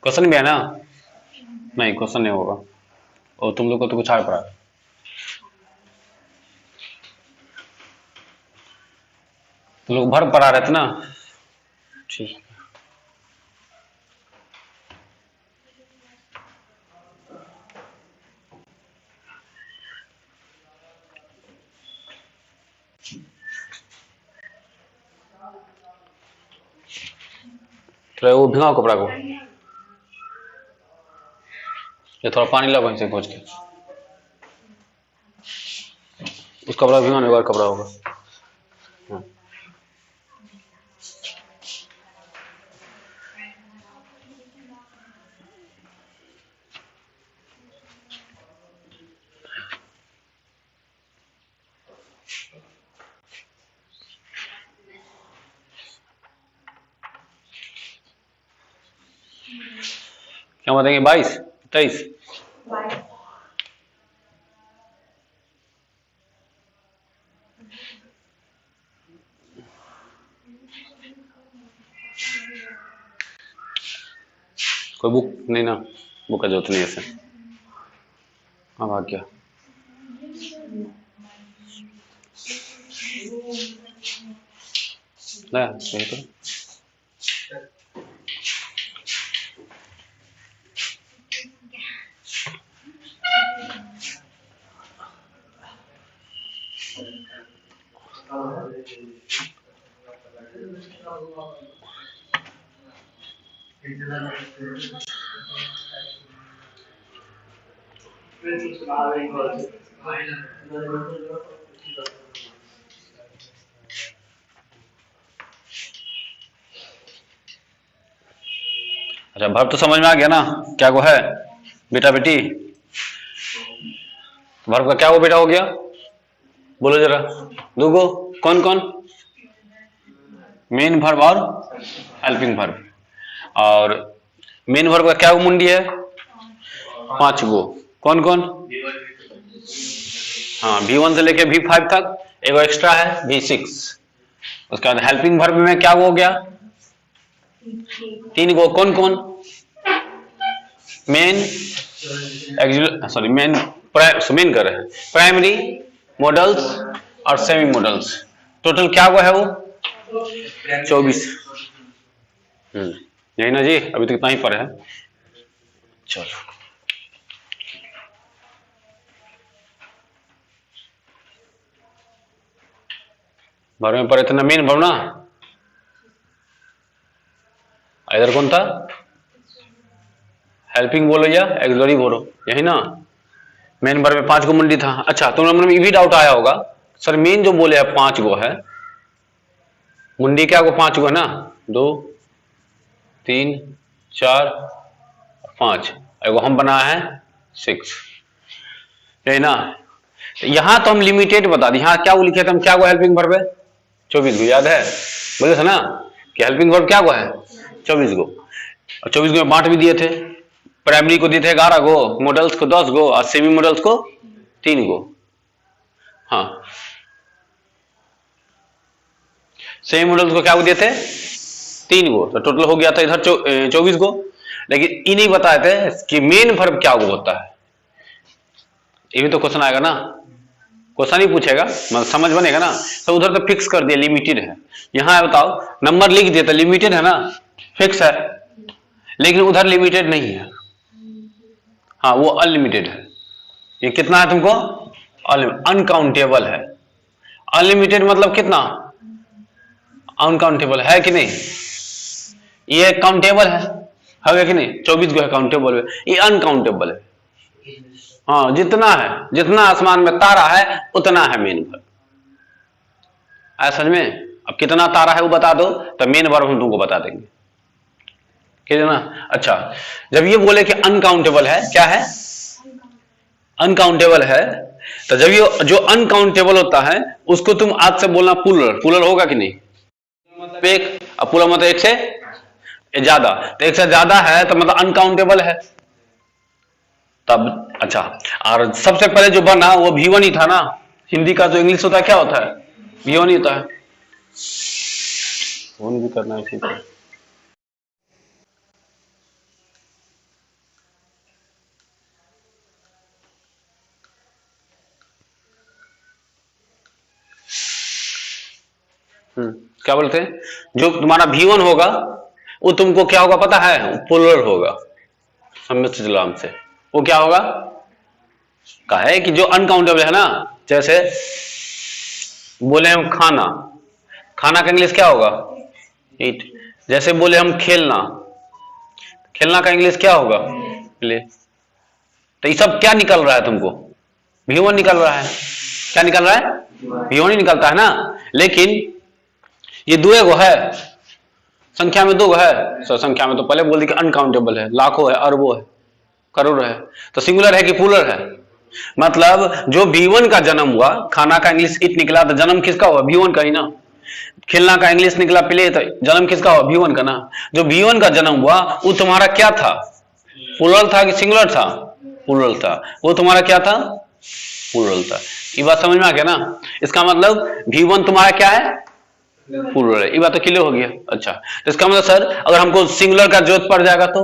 Question भी है ना? नहीं क्वेश्चन नहीं होगा, और तुम लोग को तो कुछ और पड़ा। तुम लोग भर पढ़ा रहे थे ना? ठीक। तो वो भिगाओ कपड़ा को, ये थोड़ा पानी लो वहीं से पहुंच के, उस कपड़ा भिगाने के बाद कपड़ा होगा। क्या बताएंगे? 22 23 कोई बुक नहीं ना? बुक का जरूरत नहीं है ऐसे। हाँ भाग गया। सही करो। अच्छा वर्ब तो समझ में आ गया ना? क्या वो है बेटा बेटी? वर्ब का क्या वो बेटा हो गया? बोलो जरा, दूगो कौन कौन? मेन वर्ब और हेल्पिंग वर्ब। और मेन वर्ब का क्या वो मुंडी है? 5 गो। कौन कौन? हाँ V1 से लेके V5 तक, एगो एक्स्ट्रा है V6। उसके बाद हेल्पिंग वर्ब में क्या वो हो गया? 3 गो। कौन कौन? मेन, सॉरी मेन कर रहे हैं, प्राइमरी, मॉडल्स और सेमी मॉडल्स। टोटल क्या हुआ है वो? 24। यही ना जी? अभी तो इतना ही पढ़े हैं। चलो वर्ब में पढ़े थे ना मेन वर्ब ना? इधर कौन था? हेल्पिंग बोलो या एक्सिलरी बोलो, यही ना? मेन वर्ब में 5 गो मुंडी था। अच्छा तुम्हारे मन में ये भी डाउट आया होगा, सर मेन जो बोले है 5 गो है, मुंडी क्या को 5 गो है ना? 2 3 4 5, एगो हम बनाया है 6, यही ना? यहां तो हम लिमिटेड बता दी। यहाँ क्या वो लिखे थे हम? क्या वो हेल्पिंग वर्ब है? 24 गो। याद है बोले थे ना कि हेल्पिंग वर्ब क्या वो है? 24 गो। और 24 गो में बांट भी दिए थे। प्राइमरी को दिए थे 11 गो, मॉडल्स को 10 गो और सेमी मॉडल्स को 3 गो। हाँ सेमी मॉडल्स को क्या दिए थे? 3 गो। तो टोटल हो गया था इधर 24 गो। लेकिन ये नहीं बताए थे कि मेन वर्ब क्या होता है। ये भी तो क्वेश्चन आएगा ना? क्वेश्चन ही पूछेगा, मतलब समझ बनेगा ना? तो उधर तो फिक्स कर दिया लिमिटेड है। यहाँ बताओ नंबर लिख दिया तो लिमिटेड है ना, फिक्स है। लेकिन उधर लिमिटेड नहीं है। हाँ वो अनलिमिटेड है। ये कितना है तुमको? अनकाउंटेबल है। अनलिमिटेड मतलब कितना? अनकाउंटेबल है कि नहीं? ये काउंटेबल है कि नहीं? 24 गो है काउंटेबल है, ये अनकाउंटेबल है। हाँ जितना है, जितना आसमान में तारा है उतना है मेन वर्ब। आया समझ में? अब कितना तारा है वो बता दो तो मेन वर्ब हम तुमको बता देंगे, ठीक है ना? अच्छा जब ये बोले कि अनकाउंटेबल है, क्या है? अनकाउंटेबल है, तो जब ये जो अनकाउंटेबल होता है उसको तुम आज से बोलना पुलर। पुलर होगा कि नहीं? मतलब एक, अब पुलर मतलब एक से ज्यादा, तो एक से ज्यादा है तो मतलब अनकाउंटेबल है तब। अच्छा और सबसे पहले जो बना वो V1 ही था ना? हिंदी का जो इंग्लिश होता है क्या होता है? V1 ही होता है। फोन भी करना है इसी पे। क्या बोलते हैं, जो तुम्हारा V1 होगा वो तुमको क्या होगा पता है, पोलर होगा सम्मिश्र जलांश से। वो क्या होगा, कहा है कि जो अनकाउंटेबल है ना, जैसे बोले हम खाना, खाना का इंग्लिश क्या होगा, ईट। जैसे बोले हम खेलना, खेलना का इंग्लिश क्या होगा, प्ले। तो ये सब क्या निकल रहा है तुमको, V1 निकल रहा है। क्या निकल रहा है, V1 ही निकलता है ना। लेकिन ये दो एगो है, संख्या में दो है सर, संख्या में तो पहले बोल दी कि अनकाउंटेबल है, लाखों है, अरबों है, करोड़ है। तो सिंगुलर है कि पुलर है, मतलब जो V1 का जन्म हुआ, खाना का इंग्लिश इट निकला तो जन्म किसका हुआ, V1 का ही ना। खेलना का इंग्लिश निकला प्ले, तो जन्म किसका हुआ, V1 का ना। जो V1 का जन्म हुआ वो तुम्हारा क्या था, पुलर था कि सिंगुलर था, पुलर था। वो तुम्हारा क्या था, पुलर था। ये बात समझ में आ गया ना। इसका मतलब V1 तुम्हारा क्या है, पुलर है। ये बात तो क्लियर हो गया। अच्छा, तो इसका मतलब सर अगर हमको सिंगुलर का जरूरत पड़ जाएगा तो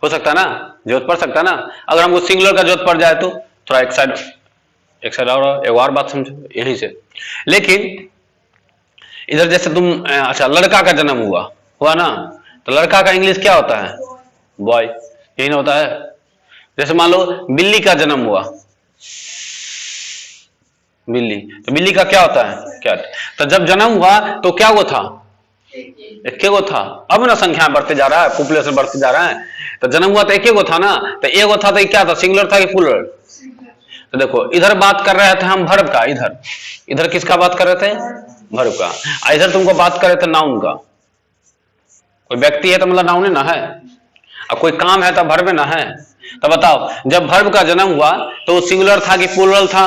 हो सकता है ना, जरूरत पड़ सकता है ना। अगर हमको सिंगुलर का जरूरत पड़ जाए तो थोड़ा एक साइड और एक और बात समझो यहीं से। लेकिन इधर जैसे तुम अच्छा लड़का का जन्म हुआ ना, तो लड़का का इंग्लिश क्या होता है, बॉय, यही ना होता है। जैसे मान लो बिल्ली का जन्म हुआ, बिल्ली, तो बिल्ली का क्या होता है, कैट। तो जब जन्म हुआ तो क्या वो था, एक वो था। अब ना संख्या बढ़ते जा रहा है, पॉपुलेशन बढ़ते जा रहा है, तो जन्म हुआ तो एक वो था ना। तो एक वो था तो क्या था, सिंगुलर था कि प्लूरल। तो देखो इधर बात कर रहे थे हम वर्ब का, इधर किसका बात कर रहे थे, वर्ब का। इधर तुमको बात कर रहे थे नाउन का। कोई व्यक्ति है तो मतलब नाउन ना है, और कोई काम है तो वर्ब ना है। तो बताओ जब वर्ब का जन्म हुआ तो सिंगुलर था कि प्लूरल था,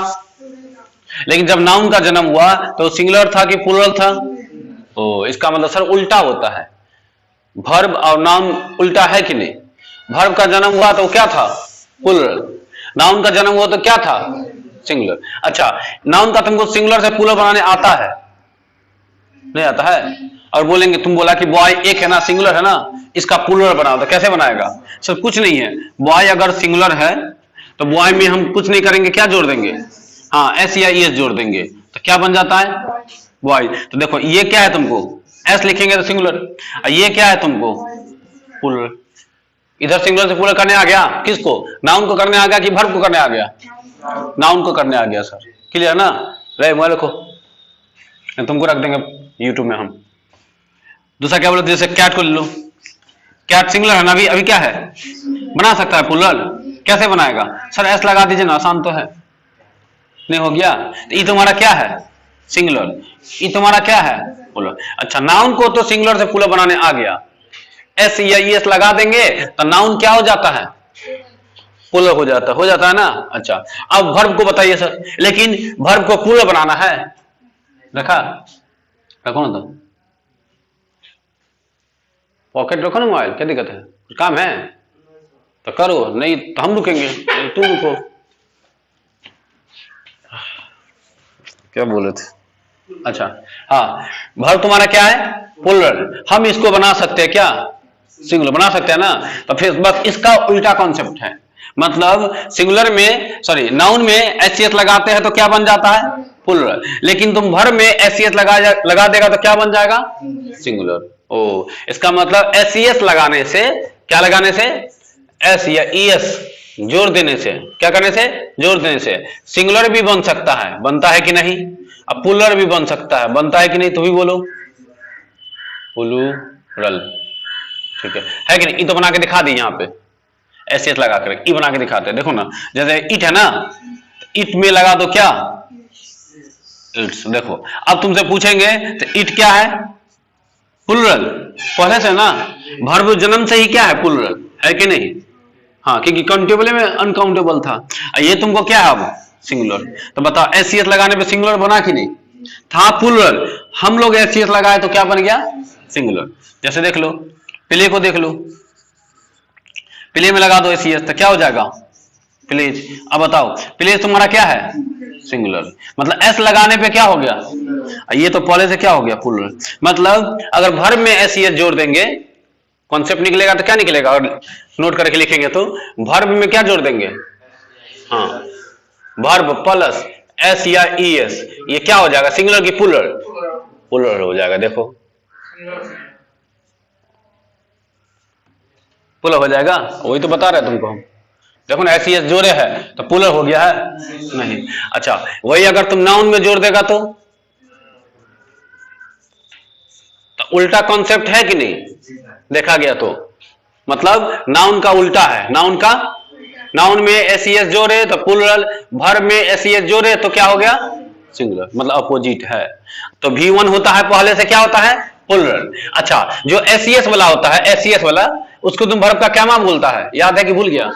लेकिन जब नाउन का जन्म हुआ तो सिंगुलर था कि प्लूरल था। ओ, इसका मतलब सर उल्टा होता है, वर्ब और नाउन उल्टा है कि नहीं। वर्ब का जन्म हुआ तो क्या था, प्लूरल। नाउन का जन्म हुआ तो क्या था, सिंगुलर। अच्छा, नाउन का तुमको सिंगुलर से प्लूरल बनाने आता है, नहीं आता है। और बोलेंगे तुम बोला कि बॉय एक है ना, सिंगुलर है ना, इसका प्लूरल बनाओ, तो कैसे बनाएगा सर, कुछ नहीं है। बॉय अगर सिंगुलर है तो बॉय में हम कुछ नहीं करेंगे, क्या जोड़ देंगे, हाँ एस या एस जोड़ देंगे, तो क्या बन जाता है, बॉय। तो देखो ये क्या है, तुमको एस लिखेंगे तो सिंगुलर, ये क्या है तुमको प्लूरल। इधर सिंगुलर से प्लूरल करने आ गया, किसको, नाउन को करने आ गया कि वर्ब को करने आ गया, नाउन को करने आ गया सर। क्लियर ना, रे मोबाइल रखो, तुमको रख देंगे यूट्यूब में हम। दूसरा क्या बोले, जैसे कैट को ले लो, कैट सिंगुलर है ना, अभी क्या है, बना सकता है प्लूरल, कैसे बनाएगा सर, एस लगा दीजिए ना, आसान तो है, नहीं हो गया। तो ये तुम्हारा क्या है, सिंगुलर, ये तुम्हारा क्या है, प्लूरल। अच्छा, नाउन को तो सिंगुलर से प्लूरल बनाने आ गया, एस या एस लगा देंगे तो नाउन क्या हो जाता है, प्लूरल हो जाता है ना। अच्छा, अब वर्ब को बताइए सर, लेकिन वर्ब को प्लूरल बनाना है, रखो ना, तो पॉकेट रखो ना मोबाइल, क्या दिक्कत है, कुछ काम है तो करो, नहीं तो हम रुकेंगे, तुम रुको। क्या बोले थे, अच्छा हाँ, वर्ब तुम्हारा क्या है, प्लूरल। हम इसको बना सकते हैं क्या, सिंगुलर बना सकते हैं ना। तो फिर बस इसका उल्टा कॉन्सेप्ट है, मतलब सिंगुलर में, सॉरी नाउन में एस लगाते हैं तो क्या बन जाता है, प्लूरल। लेकिन तुम वर्ब में एस लगा देगा तो क्या बन जाएगा, सिंगुलर। ओ, इसका मतलब एस लगाने से, क्या लगाने से, एस या एस जोड़ देने से, क्या करने से, जोड़ देने से सिंगुलर भी बन सकता है, बनता है कि नहीं। अब प्लूरल भी बन सकता है, बनता है कि नहीं, तो भी बोलो प्लूरल, ठीक है कि नहीं। ई तो बना के दिखा दी, यहाँ पे एस लगा कर ई बना के दिखाते हैं, देखो ना, जैसे इट है ना, इट में लगा दो क्या, इट्स। देखो अब तुमसे पूछेंगे तो इट क्या है, प्लूरल, पहले से ना, वर्ब जन्म से ही क्या है, प्लूरल है कि नहीं। हाँ, क्योंकि काउंटेबल में अनकाउंटेबल था, ये तुमको क्या है अब, सिंगुलर। तो बताओ एस लगाने पे सिंगुलर बना कि नहीं, था प्लूरल, हम लोग एस लगाए तो क्या बन गया, सिंगुलर। जैसे देख लो, प्ले को देख लो, प्ले में लगा दो एस तो क्या हो जाएगा, प्लीज। अब बताओ प्लीज तुम्हारा क्या है? सिंगुलर। मतलब एस लगाने पे क्या हो गया? ये तो पहले से क्या हो गया? प्लूरल। मतलब अगर वर्ब में एस ई एस जोड़ देंगे, कॉन्सेप्ट निकलेगा तो क्या निकलेगा? और नोट करके लिखेंगे तो वर्ब में क्या जोड़ देंगे? हाँ, वर्ब प्लस एस या ई एस, ये क्या हो जाएगा? सिंगुलर की प्लूरल? प्लूरल हो जाएगा। देखो प्लूरल हो जाएगा, वही तो बता रहे तुमको हम। देखो ना, एस ई एस जोड़े है तो प्लूरल हो गया है? नहीं। अच्छा, वही अगर तुम नाउन में जोड़ देगा तो उल्टा कॉन्सेप्ट है कि नहीं? देखा गया तो मतलब नाउन का उल्टा है। नाउन में एस ई एस जोड़े तो प्लूरल, भर में एस ई एस जोड़े तो क्या हो गया? सिंगुलर। मतलब अपोजिट है। तो भी वन होता है पहले से क्या होता है? प्लूरल। अच्छा, जो एस ई एस वाला होता है, एस ई एस वाला, उसको तुम वर्ब का क्या नाम बोलता है? याद है कि भूल गया?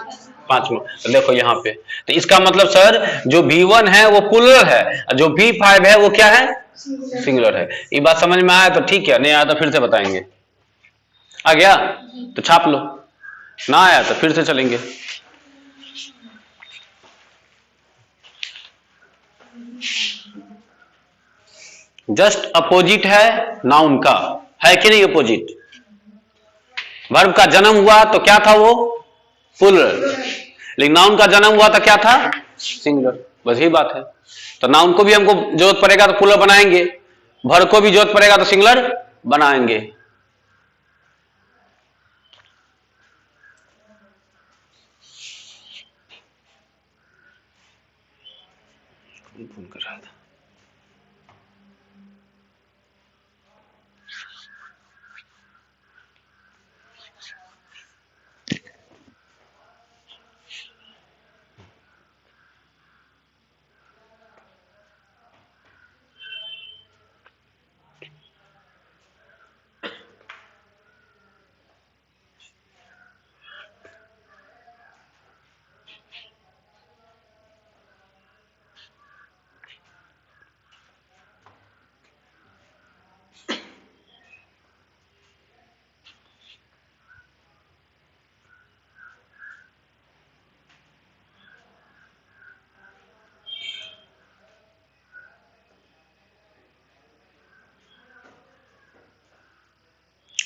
पांचवा। तो देखो यहाँ पे, तो इसका मतलब सर जो भी वन है वो प्लूरल है, जो भी फाइव है वो क्या है? सिंगुलर है। ये बात समझ में आया तो ठीक है, नहीं आया तो फिर से बताएंगे। आ गया तो छाप लो, ना आया तो फिर से चलेंगे। जस्ट अपोजिट है नाउन का, है कि नहीं अपोजिट? वर्ब का जन्म हुआ तो क्या था वो? प्लूरल। लेकिन नाउन का जन्म हुआ तो क्या था? सिंगुलर। बस यही बात है। तो नाउन को भी हमको जरूरत पड़ेगा तो प्लूरल बनाएंगे, वर्ब को भी जरूरत पड़ेगा तो सिंगुलर बनाएंगे। फोन कर रहा था।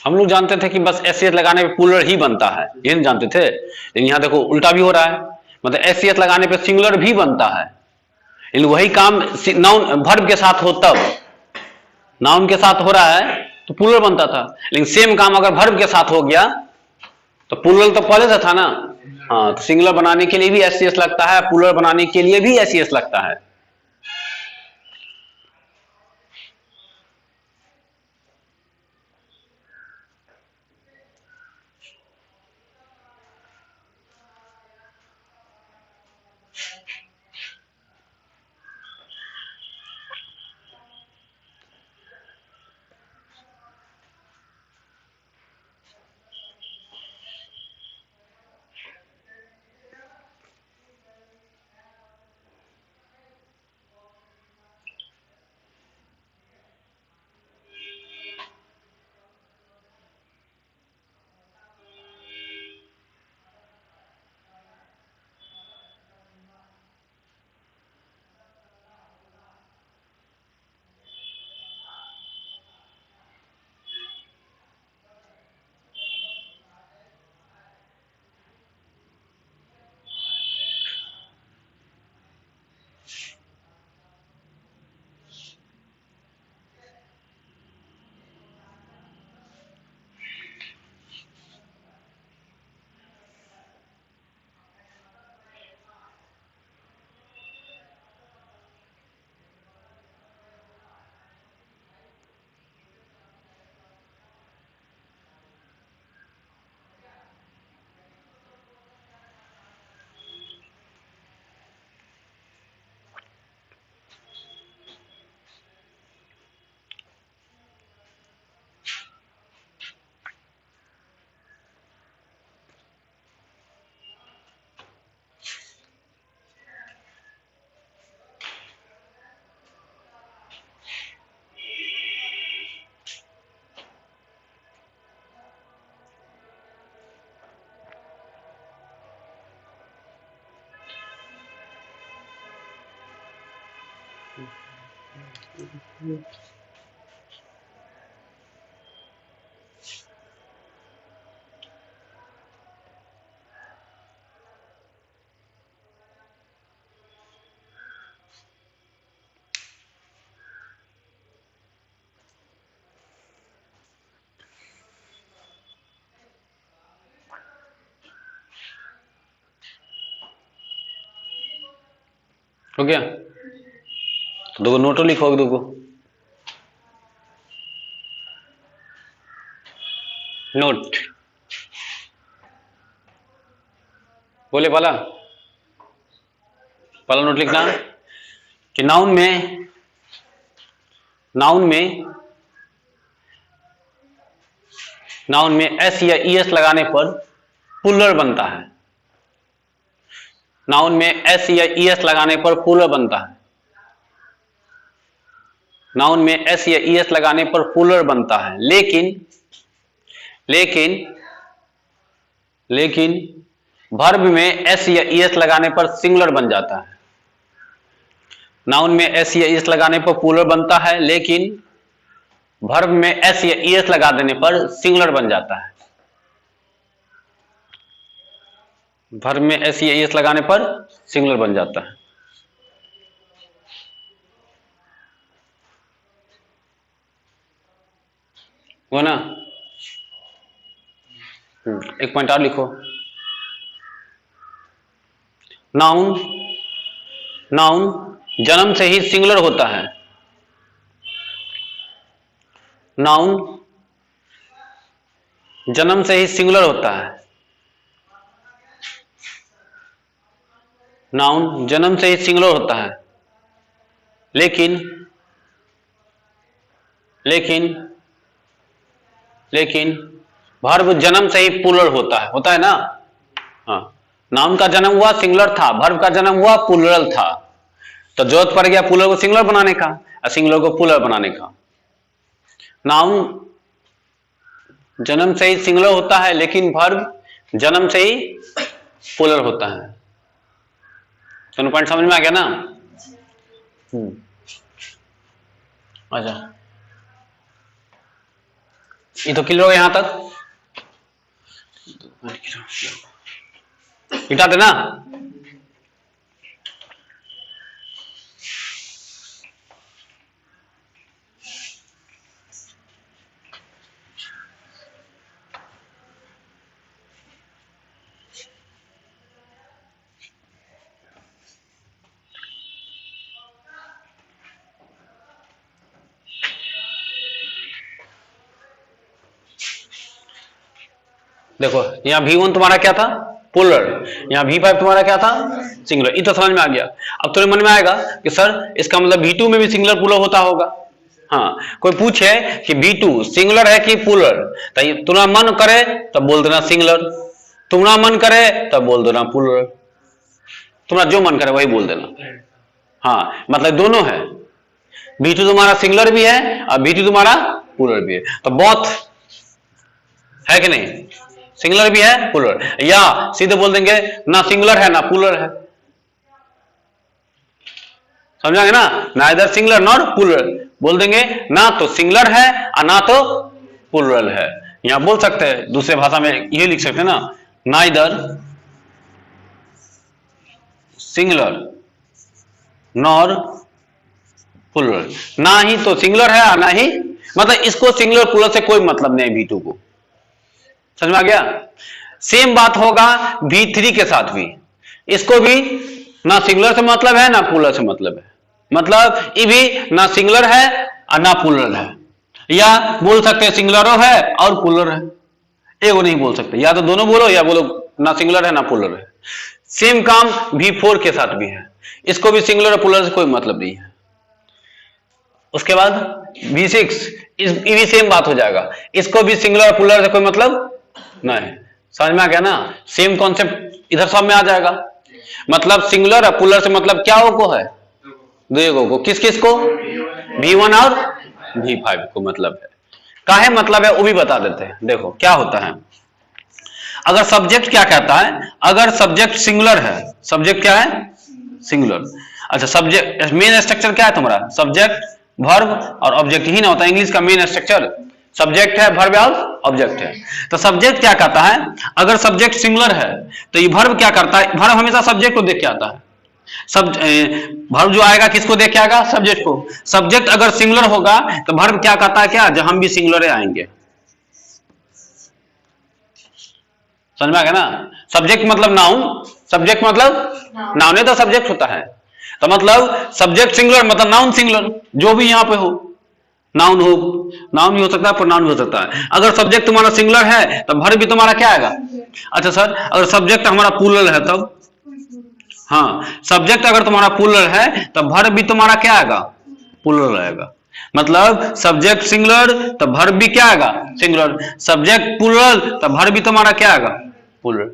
हम लोग जानते थे कि बस एस सी एस लगाने पे प्लूरल ही बनता है, ये नहीं जानते थे। लेकिन यहां देखो उल्टा भी हो रहा है। मतलब एस सी एस लगाने पे सिंगुलर भी बनता है, लेकिन वही काम नाउन वर्ब के साथ हो तब। नाउन के साथ हो रहा है तो प्लूरल बनता था, लेकिन सेम काम अगर वर्ब के साथ हो गया तो प्लूरल तो पहले से था ना। हाँ, तो सिंगुलर बनाने के लिए भी एस सी एस लगता है, प्लूरल बनाने के लिए भी एस सी एस लगता है। हो गया? तो देखो नोटो लिखोगे, देखो नोट बोले पहला नोट लिखना कि नाउन में एस या ईएस लगाने पर प्लूरल बनता है। नाउन में एस या ईएस लगाने पर प्लूरल बनता है। नाउन में एस या ईएस लगाने पर प्लूरल बनता है, लेकिन वर्ब में एस या ईएस लगाने पर सिंगुलर बन जाता है। नाउन में एस या ईएस लगाने पर प्लूरल बनता है, लेकिन वर्ब में एस या ईएस लगा देने पर सिंगुलर बन जाता है। वर्ब में एस या ईएस लगाने पर सिंगुलर बन जाता है। वो ना, एक पॉइंट और लिखो। नाउन जन्म से ही सिंगुलर होता है। नाउन जन्म से ही सिंगुलर होता है। नाउन जन्म से ही सिंगुलर होता है, लेकिन वर्ब जन्म से ही प्लूरल होता है ना। हाँ, नाउन का जन्म हुआ सिंगुलर था, वर्ब का जन्म हुआ प्लूरल था, तो जरूरत पड़ गया प्लूरल को सिंगुलर बनाने का और सिंगुलर को प्लूरल बनाने का। नाउन जन्म से ही सिंगुलर होता है, लेकिन वर्ब जन्म से ही प्लूरल होता है। दोनों पॉइंट समझ में आ गया ना? अच्छा, ये तो क्लियर हो यहां तक, मिटा देना। देखो यहाँ V1 तुम्हारा क्या था? प्लूरल। यहाँ V5 तुम्हारा क्या था? सिंगुलर। ये तो समझ में आ गया। अब तुम्हें मन में आएगा कि सर इसका मतलब V2 में भी सिंगुलर प्लूरल होता होगा। हाँ, कोई पूछे कि V2 सिंगुलर है कि प्लूरल, तो तुम्हारा मन करे तब बोल देना सिंगुलर, तुम्हारा मन करे तब बोल देना प्लूरल, तुम्हारा जो मन करे वही बोल देना। हाँ, मतलब दोनों है, V2 तुम्हारा सिंगुलर भी है और V2 तुम्हारा प्लूरल भी है, तो बोथ है कि नहीं? सिंगुलर भी है प्लूरल, या सीधे बोल देंगे ना सिंगुलर है ना प्लूरल है। समझाएंगे ना? नाइदर सिंगुलर नॉर प्लूरल बोल देंगे, ना तो सिंगुलर है और ना तो प्लूरल है। यहां बोल सकते हैं, दूसरे भाषा में ये लिख सकते हैं ना, नाइदर सिंगुलर नॉर प्लूरल, ना ही तो सिंगुलर है और ना ही, मतलब इसको सिंगुलर प्लूरल से कोई मतलब नहीं V2 को। समझ में आ गया? सेम बात होगा V3 के साथ भी, इसको भी ना सिंगुलर से मतलब है ना प्लूरल से मतलब है, मतलब ये भी ना सिंगुलर है और ना प्लूरल है, या बोल सकते हैं सिंगुलर है और प्लूरल है, एगो नहीं बोल सकते, या तो दोनों बोलो या बोलो ना सिंगुलर है ना प्लूरल है। सेम काम V4 के साथ भी है, इसको भी सिंगुलर और प्लूरल से कोई मतलब नहीं है। उसके बाद V6 ये भी सेम बात हो जाएगा, इसको भी सिंगुलर और प्लूरल से कोई मतलब नहीं। समझ में आ गया ना? सेम कॉन्सेप्ट इधर सब में आ जाएगा, मतलब सिंगुलर और प्लूरल से मतलब क्या को है? दो को। किस किस को? V1 और V5 को मतलब है। काहे मतलब है वो भी बता देते हैं। देखो क्या होता है, अगर सब्जेक्ट क्या कहता है, अगर सब्जेक्ट सिंगुलर है, सब्जेक्ट क्या है? सिंगुलर। अच्छा, सब्जेक्ट मेन स्ट्रक्चर क्या है तुम्हारा? सब्जेक्ट वर्ब और ऑब्जेक्ट ही ना होता है इंग्लिश का मेन स्ट्रक्चर। सब्जेक्ट है, वर्ब और ऑब्जेक्ट है। तो सब्जेक्ट क्या करता है, अगर सब्जेक्ट सिंगुलर है तो ये वर्ब क्या करता है, वर्ब हमेशा सब्जेक्ट को देख के आता है। सब वर्ब जो आएगा किसको देख के आएगा, सब्जेक्ट को। सब्जेक्ट अगर सिंगुलर होगा तो वर्ब क्या करता है, क्या जब हम भी सिंगुलर आएंगे। समझ में आ गया ना। सब्जेक्ट मतलब नाउन, सब्जेक्ट मतलब नाउन है तो सब्जेक्ट होता है। तो मतलब सब्जेक्ट सिंगुलर मतलब नाउन सिंगुलर, जो भी यहां पे हो, नाउन हो, नाउन भी हो सकता है, प्रोनाउन भी हो सकता है। अगर सब्जेक्ट तुम्हारा सिंगुलर है तो वर्ब भी तुम्हारा क्या आएगा। अच्छा सर, अगर सब्जेक्ट हमारा प्लूरल है तब, हाँ सब्जेक्ट अगर तुम्हारा प्लूरल है तो वर्ब भी तुम्हारा क्या आएगा, प्लूरल आएगा। मतलब सब्जेक्ट सिंगुलर तो वर्ब भी क्या आएगा, सिंगुलर। सब्जेक्ट प्लूरल तो वर्ब भी तुम्हारा क्या आएगा, प्लूरल।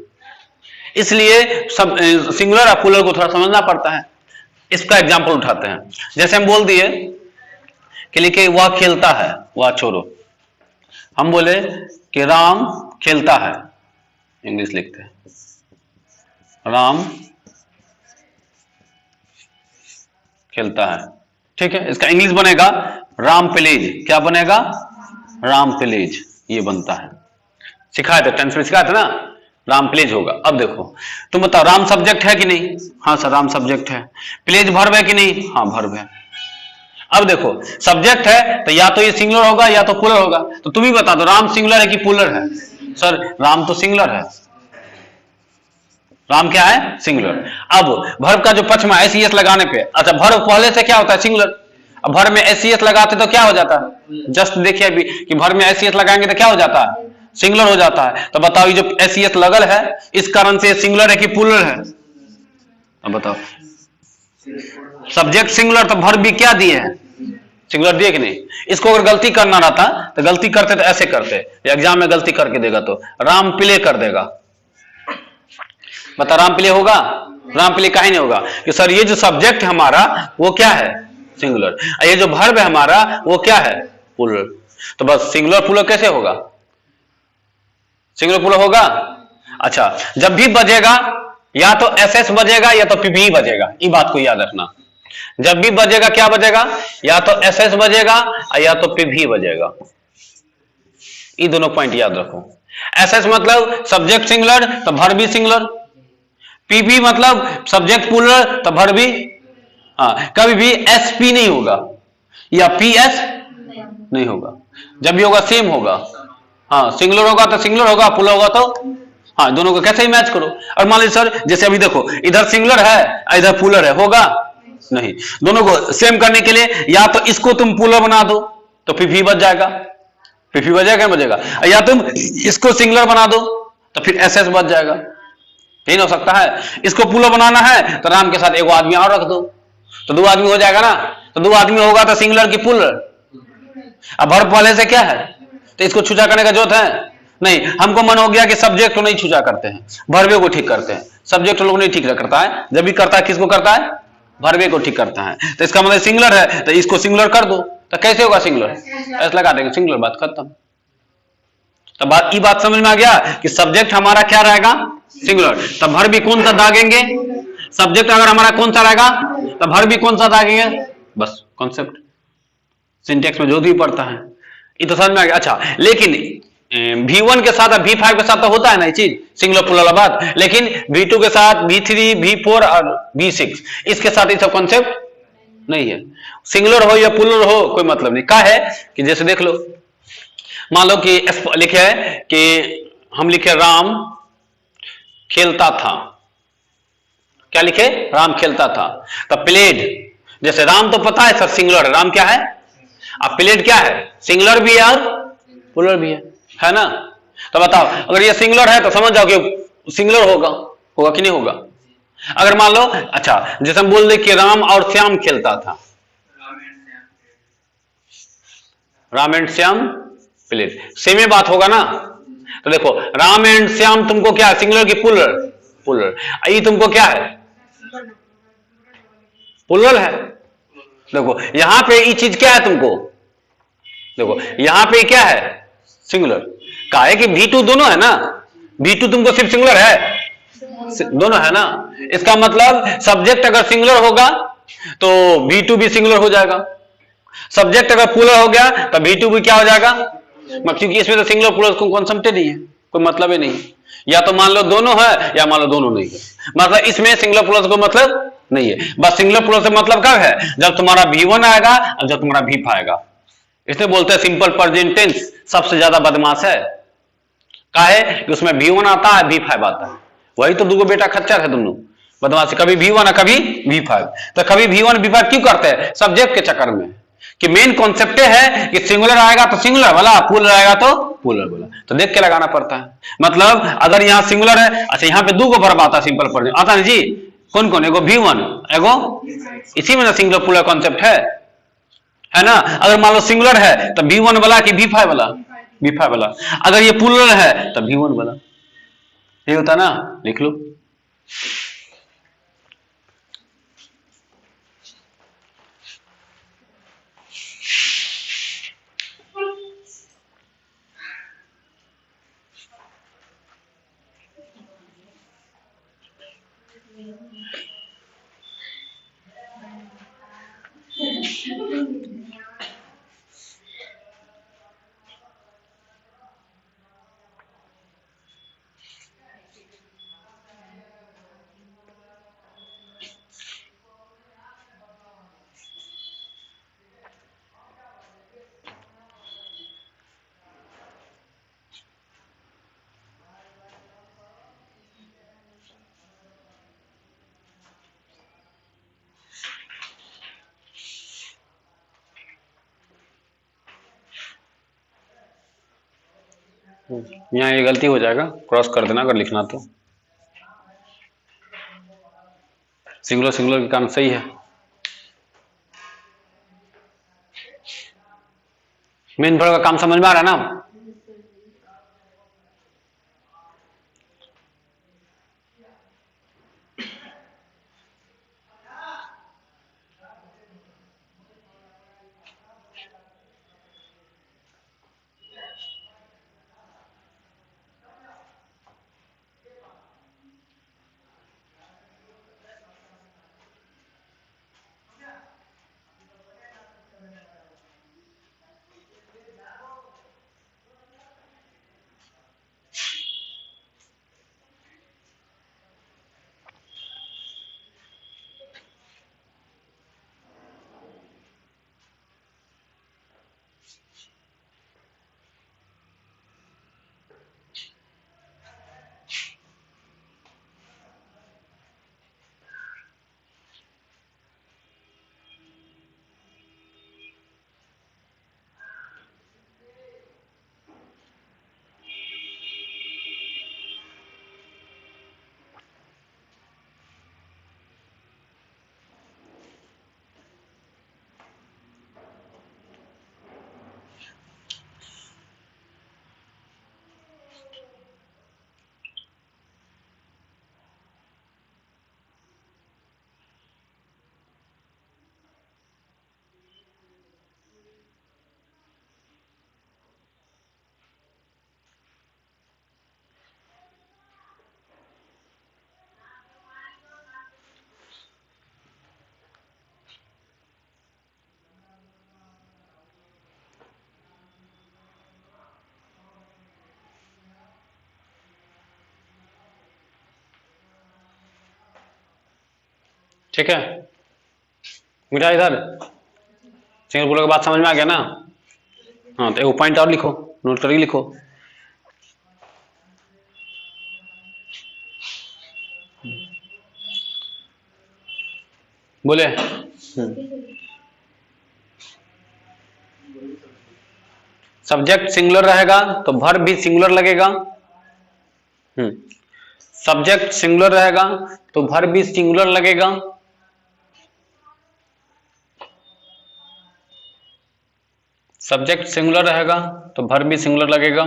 इसलिए सब सिंगुलर और प्लूरल को थोड़ा समझना पड़ता है। इसका एग्जांपल उठाते हैं, जैसे हम बोल दिए कि लिखे वह खेलता है, वह छोड़ो, हम बोले कि राम खेलता है, इंग्लिश लिखते हैं राम खेलता है, ठीक है। इसका इंग्लिश बनेगा राम प्लेज। क्या बनेगा, राम प्लेज, ये बनता है। सिखाया था, टेंस में सिखाया था ना, राम प्लेज होगा। अब देखो तुम बताओ, राम सब्जेक्ट है कि नहीं, हाँ सर राम सब्जेक्ट है। प्लेज वर्ब है कि नहीं, हाँ वर्ब है। अब देखो सब्जेक्ट है तो या तो ये सिंगुलर होगा या तो प्लूरल होगा। तो तुम ही बता दो राम सिंगुलर है कि प्लूरल है। सर राम तो सिंगुलर है, राम क्या है, सिंगुलर। अब वर्ब का जो पक्ष में एस लगाने पे, अच्छा वर्ब पहले से क्या होता है, सिंगुलर। अब वर्ब में एस लगाते तो क्या हो जाता है, जस्ट देखिए अभी कि वर्ब में एस लगाएंगे तो क्या हो जाता है, सिंगुलर हो जाता है। तो बताओ ये जो एस लगल है इस कारण से सिंगुलर है कि प्लूरल है। अब बताओ, सब्जेक्ट सिंगुलर तो वर्ब भी क्या दिए हैं, सिंगुलर दिए कि नहीं। इसको अगर गलती करना रहता तो गलती करते तो ऐसे करते, एग्जाम में गलती करके देगा तो राम प्ले कर देगा। बता राम प्ले होगा, राम प्ले काहे नहीं होगा कि सर ये जो सब्जेक्ट है हमारा वो क्या है, सिंगुलर। ये जो वर्ब है हमारा वो क्या है, प्लूरल। तो बस सिंगुलर प्लूरल कैसे होगा, सिंगुलर प्लूरल होगा। अच्छा जब भी बजेगा या तो एसएस बजेगा या तो पीपी बजेगा, ये बात को याद रखना। जब भी बजेगा क्या बजेगा, या तो एसएस बजेगा या तो पीपी बजेगा। ये दोनों पॉइंट याद रखो। एसएस मतलब सब्जेक्ट सिंगुलर तो वर्ब भी सिंगुलर, पीपी मतलब सब्जेक्ट प्लूरल तो वर्ब भी, हाँ कभी भी एसपी नहीं होगा या पीएस नहीं होगा, जब भी होगा सेम होगा। हाँ सिंगुलर होगा तो सिंगुलर होगा, प्लूरल होगा तो, हाँ दोनों को कैसे ही मैच करो। और मान लीजिए सर जैसे अभी देखो इधर सिंगुलर है इधर प्लूरल है, होगा नहीं। दोनों को सेम करने के लिए या तो इसको तुम प्लूरल बना दो तो पीपी बच जाएगा, पीपी बजेगा क्या बजेगा, या तुम इसको सिंगुलर बना दो तो फिर एसएस बच जाएगा। नहीं हो सकता है, इसको प्लूरल बनाना है तो राम के साथ एक आदमी और रख दो तो दो आदमी हो जाएगा ना। तो दो आदमी होगा तो सिंगुलर की प्लूरल। अब वर्ब पहले से क्या है तो इसको छूजा करने का जरूरत है नहीं। हमको मन हो गया कि सब्जेक्ट को नहीं छूजा करते हैं, वर्बे को ठीक करते हैं। सब्जेक्ट लोग नहीं ठीक करता है, जब भी करता है किसको करता है, वर्बे को ठीक करता है। तो इसका मतलब सिंगुलर है तो इसको सिंगुलर कर दो तो कैसे होगा, सिंगुलर ऐसा लगा देंगे सिंगुलर, बात खत्म। तो बात ये बात समझ में आ गया कि सब्जेक्ट हमारा क्या रहेगा, सिंगुलर। तब वर्ब भी कौन सा दागेंगे, सब्जेक्ट अगर हमारा कौन सा रहेगा तब वर्ब भी कौन सा दागेंगे, बस कॉन्सेप्ट सिंटेक्स में जो भी पढ़ता है ये तो समझ में आ गया। अच्छा लेकिन V1 के साथ V5 के साथ तो होता है ना ये चीज सिंगुलर प्लूरल बात, लेकिन V2 के साथ V3 V4 और V6 इसके साथ ये सब कॉन्सेप्ट नहीं है। सिंगुलर हो या प्लूरल हो कोई मतलब नहीं। क्या है कि जैसे देख लो, मान लो कि लिखे है कि हम लिखे राम खेलता था, क्या लिखे, राम खेलता था। तो प्लेड, जैसे राम तो पता है सर सिंगुलर है, राम क्या है, अब प्लेड क्या है, सिंगुलर भी है और प्लूरल भी है ना। तो बताओ अगर ये सिंगुलर है तो समझ जाओ कि सिंगुलर होगा, होगा कि नहीं होगा। अगर मान लो अच्छा जैसे हम बोल दे कि राम और श्याम खेलता था, Ram and Shyam played, same ही बात होगा ना। तो देखो राम एंड श्याम तुमको क्या है, सिंगुलर की प्लूरल, प्लूरल। ये तुमको क्या है, प्लूरल है। देखो यहां पे ये चीज क्या है तुमको, देखो यहां पे क्या है, सिंगुलर। कहा है कि V2 दोनों है ना, V2 तुमको सिर्फ सिंगुलर है, दोनों है ना। इसका मतलब सब्जेक्ट अगर सिंगुलर होगा तो V2 भी सिंगुलर हो जाएगा, सब्जेक्ट अगर प्लूरल हो गया तो V2 भी क्या हो जाएगा, क्योंकि इसमें तो सिंगुलर प्लूरल कॉन्सेप्ट नहीं है, कोई मतलब ही नहीं है। या तो मान लो दोनों है या मान लो दोनों नहीं है, मतलब इसमें सिंगुलर प्लूरल को मतलब नहीं है। बस सिंगुलर प्लूरल से मतलब कब है, जब तुम्हारा V1 आएगा और जब तुम्हारा V5 आएगा। इसलिए बोलते हैं सिंपल प्रेजेंट टेंस सबसे ज्यादा बदमाश है, काहे कि उसमें V1 आता है V5 आता है। वही तो दूगो बेटा खच्चर है दोनों बदमाश, कभी V1 है कभी V5। तो कभी V1 V5 क्यों करते हैं, सब्जेक्ट के चक्कर में, कि मेन कॉन्सेप्ट है कि सिंगुलर आएगा तो सिंगुलर वाला, प्लूरल आएगा तो प्लूरल वाला, तो देख के लगाना पड़ता है। मतलब अगर यहां सिंगुलर है, अच्छा यहां पे दो वर्ब आता है सिंपल प्रेजेंट आता है जी, कौन कौन, एगो V1 एगो, इसी में ना सिंगुलर प्लूरल कॉन्सेप्ट है ना। अगर मान लो सिंगुलर है तो V1 वाला कि V5 वाला, V5 वाला। अगर ये प्लूरल है तो V1 वाला, ये होता ना, लिख लो। यहाँ ये गलती हो जाएगा, क्रॉस कर देना अगर लिखना तो। सिंगुलर सिंगुलर के कारण सही है। मेन वर्ब का काम समझ में आ रहा है ना। ठीक है बेटा, इधर सिंगल प्लूरल की बात समझ में आ गया ना। हाँ तो एक पॉइंट और लिखो, नोट करके लिखो। बोले सब्जेक्ट सिंगुलर रहेगा तो वर्ब भी सिंगुलर लगेगा। सब्जेक्ट सिंगुलर रहेगा तो वर्ब भी सिंगुलर लगेगा। सब्जेक्ट सिंगुलर रहेगा तो वर्ब भी सिंगुलर लगेगा।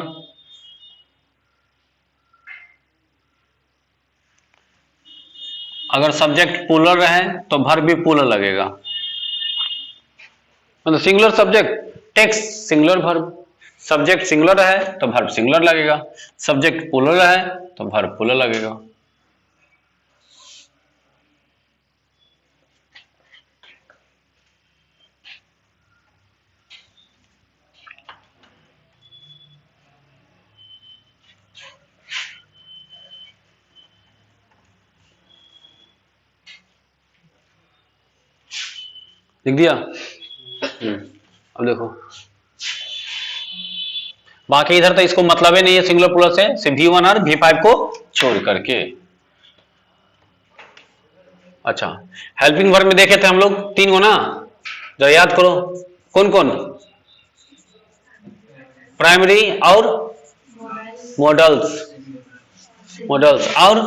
अगर सब्जेक्ट प्लूरल रहे तो वर्ब भी प्लूरल लगेगा। मतलब singular subject text singular verb, subject singular है तो वर्ब सिंगुलर लगेगा, सब्जेक्ट प्लूरल है तो वर्ब प्लूरल लगेगा। लिख दिया। अब देखो बाकी इधर तो इसको मतलब ही नहीं है सिंगुलर प्लूरल से, सिर्फ V1 और V5 को छोड़ करके। अच्छा हेल्पिंग वर्ब में देखे थे हम लोग 3 गो ना, जरा याद करो कौन कौन, प्राइमरी और मॉडल्स, मॉडल्स और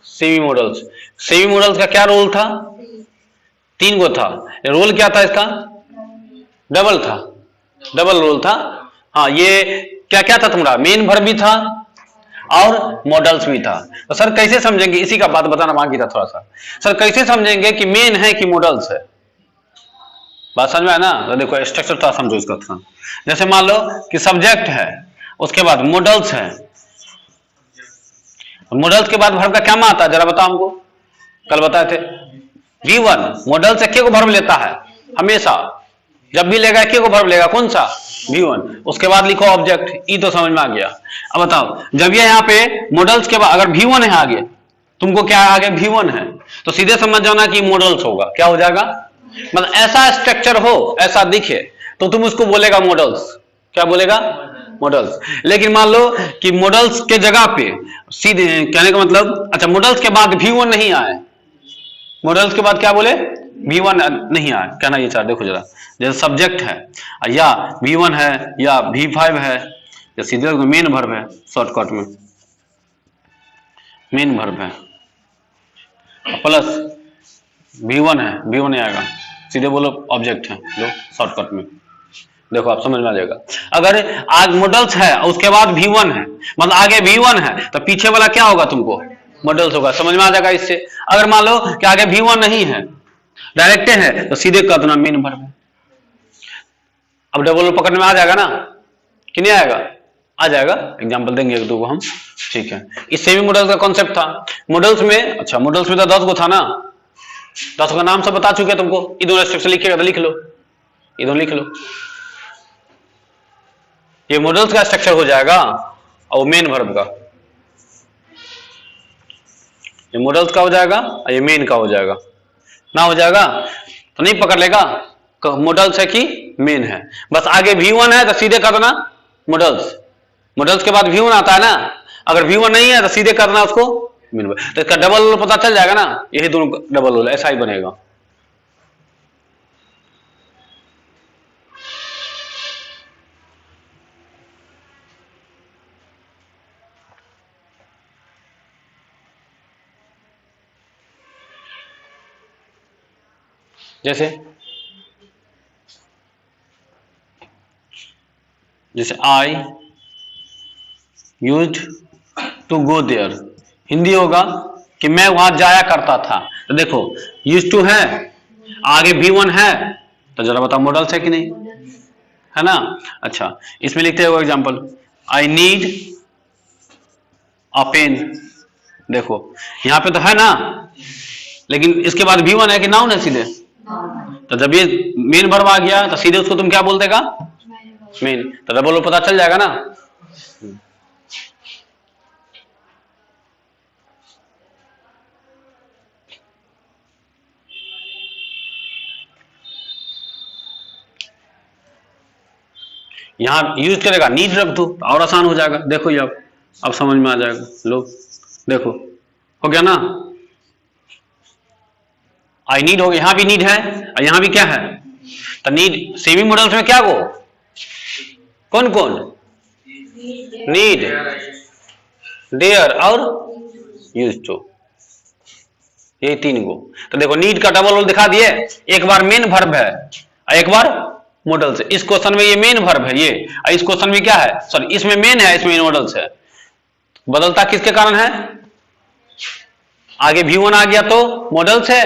सेमी मॉडल्स। सेमी मॉडल्स का क्या रोल था, 3 गो था, रोल क्या था इसका, डबल था, डबल रोल था। हाँ ये क्या क्या था तुम्हारा, मेन वर्ब भी था और मॉडल्स भी था। तो सर कैसे समझेंगे, इसी का बात बताना बाकी था थोड़ा सा, सर कैसे समझेंगे कि मेन है कि मॉडल्स है, बात समझ में आया ना। तो देखो स्ट्रक्चर थोड़ा समझो इसका थोड़ा। जैसे मान लो कि सब्जेक्ट है, उसके बाद मॉडल्स है, मॉडल्स के बाद वर्ब का क्या आता है जरा बताओ हमको, कल बताए थे V1, मॉडल्स एक को वर्ब लेता है हमेशा, जब भी लेगा एक को वर्ब लेगा, कौन सा V1, उसके बाद लिखो ऑब्जेक्ट, ई तो समझ में आ गया। अब बताओ जब ये यहाँ पे मॉडल्स के बाद अगर V1 है आगे, तुमको क्या आगे V1 है, तो सीधे समझ जाना कि मॉडल्स होगा, क्या हो जाएगा, मतलब ऐसा स्ट्रक्चर हो, ऐसा दिखे तो तुम उसको बोलेगा मॉडल्स, क्या बोलेगा मॉडल्स। लेकिन मान लो कि मॉडल्स के जगह पे सीधे, कहने का मतलब अच्छा मॉडल्स के बाद V1 नहीं आए, मॉडल्स के बाद क्या बोले V1 नहीं आए, कहना ये चाह देखो जरा, जैसे सब्जेक्ट है या V1 है या V5 है या सीधे मेन वर्ब है, शॉर्टकट में मेन वर्ब है प्लस V1 है, V1 नहीं आएगा, सीधे बोलो ऑब्जेक्ट है, लो शॉर्टकट में देखो आप समझ में आ जाएगा। अगर आग मॉडल्स है उसके बाद V1 है, मतलब आगे V1 है तो पीछे वाला क्या होगा तुमको मॉडल्स होगा, समझ में आ जाएगा इससे। अगर मान लो कि आगे V1 नहीं है, डायरेक्ट है, तो सीधे कर देना मेन वर्ब है। अब डबल पकड़ने में आ जाएगा ना कि नहीं आएगा, आ जाएगा, एग्जांपल देंगे एक दो को हम, ठीक है। इससे भी मॉडल्स का कॉन्सेप्ट था, मॉडल्स में अच्छा मॉडल्स में तो 10 गो था ना, 10 का नाम सब बता चुके तुमको, ये दोनों स्ट्रक्चर लिखिएगा तो लिख लो, ये दोनों लिख लो, ये मॉडल्स का स्ट्रक्चर हो जाएगा और मेन वर्ब का, ये मॉडल्स का हो जाएगा और ये मेन का हो जाएगा, ना हो जाएगा तो नहीं पकड़ लेगा मॉडल्स है कि मेन है, बस आगे V1 है तो सीधे कर देना मॉडल्स, मॉडल्स के बाद V1 आता है ना, अगर V1 नहीं है तो सीधे करना उसको मेन वर्ब, तो इसका डबल रोल पता चल जाएगा ना, यही दोनों डबल रोल ऐसा ही बनेगा। जैसे जैसे I used to go there, Hindi होगा कि मैं वहां जाया करता था, तो देखो यूज टू है, आगे V1 है, तो जरा बताओ मॉडल्स है कि नहीं, है ना। अच्छा इसमें लिखते हो example, I need a pen, देखो यहां पे तो है ना, लेकिन इसके बाद V1 है कि नाउन है सीधे, तो जब ये मेन वर्ब आ गया तो सीधे उसको तुम क्या बोल देगा मेन, तो डबल पता चल जाएगा ना। यहां यूज करेगा नीड रख दो और आसान हो जाएगा, देखो ये अब समझ में आ जाएगा, लो देखो हो गया ना, आई नीड हो गया, यहां भी नीड है और यहां भी क्या है, तो नीड सेमी मॉडल्स में क्या को कौन कौन, नीड डेयर और यूज टू, ये 3 गो, तो देखो नीड का डबल रोल दिखा दिए, एक बार मेन वर्ब है और एक बार मॉडल्स है, इस क्वेश्चन में ये मेन वर्ब है ये, और इस क्वेश्चन में क्या है, सॉरी इसमें मेन है इसमें मॉडल्स है, बदलता किसके कारण है, आगे V1 आ गया तो मॉडल्स है,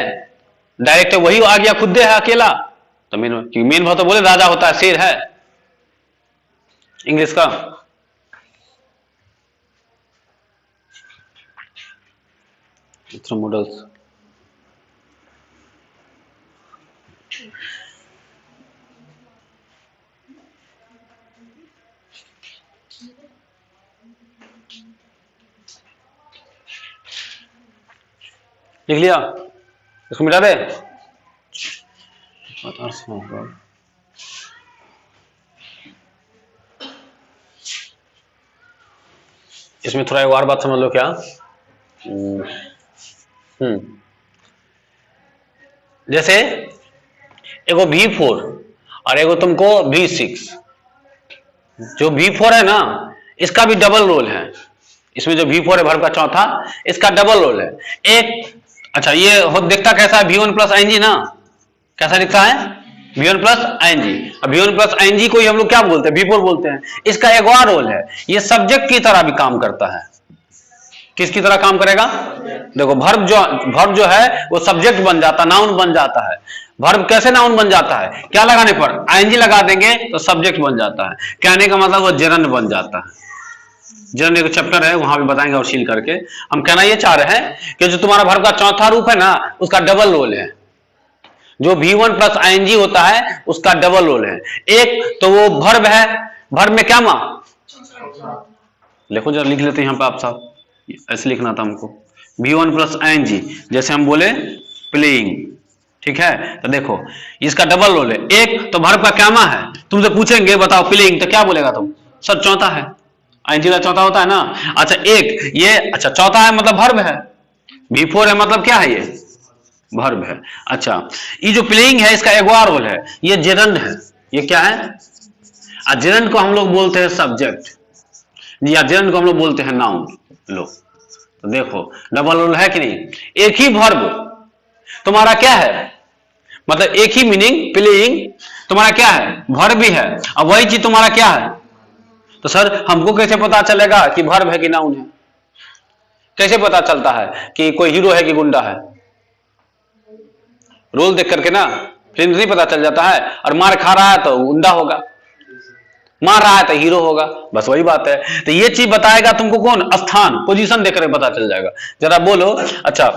डायरेक्ट वही आ गया खुद है अकेला, तो मेन वर्ब तो बोले राजा होता है शेर है इंग्लिश का। मॉडल्स लिख लिया, इसको मिटा दे, इसमें थोड़ा एक और बात समझ लो क्या। जैसे एगो V4 और एगो तुमको V6, जो V4 है ना इसका भी डबल रोल है। इसमें जो V4 है वर्ब का चौथा, इसका डबल रोल है। एक अच्छा ये दिखता कैसा है, V1 प्लस ING ना, कैसा दिखता है V1 प्लस ING। अब V1 प्लस ING को ही हम लोग क्या बोलते हैं, V4 बोलते हैं। इसका एक और रोल है, ये सब्जेक्ट की तरह भी काम करता है। किसकी तरह काम करेगा, देखो वर्ब जो है वो सब्जेक्ट बन जाता है, नाउन बन जाता है। वर्ब कैसे नाउन बन जाता है, क्या लगाने पर, ING लगा देंगे तो सब्जेक्ट बन जाता है। कहने का मतलब वो जेरंड बन जाता है। जेरंड एक चैप्टर है, वहां भी बताएंगे और सील करके। हम कहना ये चाह रहे हैं कि जो तुम्हारा वर्ब का चौथा रूप है ना उसका डबल रोल है। जो V1 प्लस ING होता है उसका डबल रोल है। एक तो वो वर्ब है, वर्ब में क्या मां, देखो जरा लिख लेते हैं यहाँ पे आप साहब, ऐसे लिखना था हमको, V1 प्लस ING। जैसे हम बोले प्लेइंग, ठीक है, तो देखो इसका डबल रोल है। एक तो वर्ब का क्या मां है, तुमसे पूछेंगे बताओ प्लेइंग, तो क्या बोलेगा तुम, सर चौथा है, ING का चौथा होता है ना। अच्छा एक ये, अच्छा चौथा है मतलब वर्ब है, V4 है मतलब क्या है, ये वर्ब है। अच्छा ये जो प्लेइंग है इसका एक और रोल है, ये जेरंड है। ये क्या है, जेरंड को हम लोग बोलते हैं सब्जेक्ट, या जेरंड को हम लोग बोलते हैं नाउन। लो तो देखो डबल रोल है कि नहीं। एक ही वर्ब तुम्हारा क्या है, मतलब एक ही मीनिंग, प्लेइंग तुम्हारा क्या है, वर्ब भी है, अब वही चीज तुम्हारा क्या है। तो सर हमको कैसे पता चलेगा कि वर्ब है कि नाउन है, कैसे पता चलता है कि कोई हीरो है कि गुंडा है, रोल देख करके ना, फिल्म नहीं पता चल जाता है। और मार खा रहा है तो गुंडा होगा, मार रहा है तो हीरो होगा, बस वही बात है। तो ये चीज बताएगा तुमको कौन, स्थान, पोजीशन देख कर पता चल जाएगा। जरा बोलो, अच्छा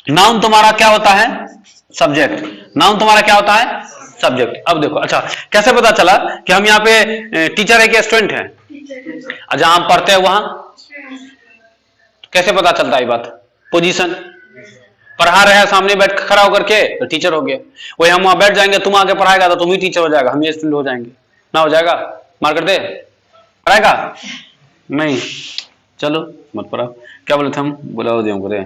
नाउन तुम्हारा क्या होता है, सब्जेक्ट। नाउन तुम्हारा क्या होता है, सब्जेक्ट। अब देखो अच्छा कैसे पता चला कि हम यहाँ पे टीचर है कि स्टूडेंट है, जहां हम पढ़ते हैं वहां कैसे पता चलता है ये बात, पोजीशन। पढ़ा रहे हैं सामने बैठ खड़ा होकर के तो टीचर हो गया, वही हम वहां बैठ जाएंगे, तुम आके पढ़ाएगा तो तुम ही टीचर हो जाएगा, हम ये स्टूडेंट हो जाएंगे ना, हो जाएगा, मार कर दे पढ़ाएगा नहीं, चलो मत पढ़ाओ, क्या बोले थे हम, बुलाओ दे करे।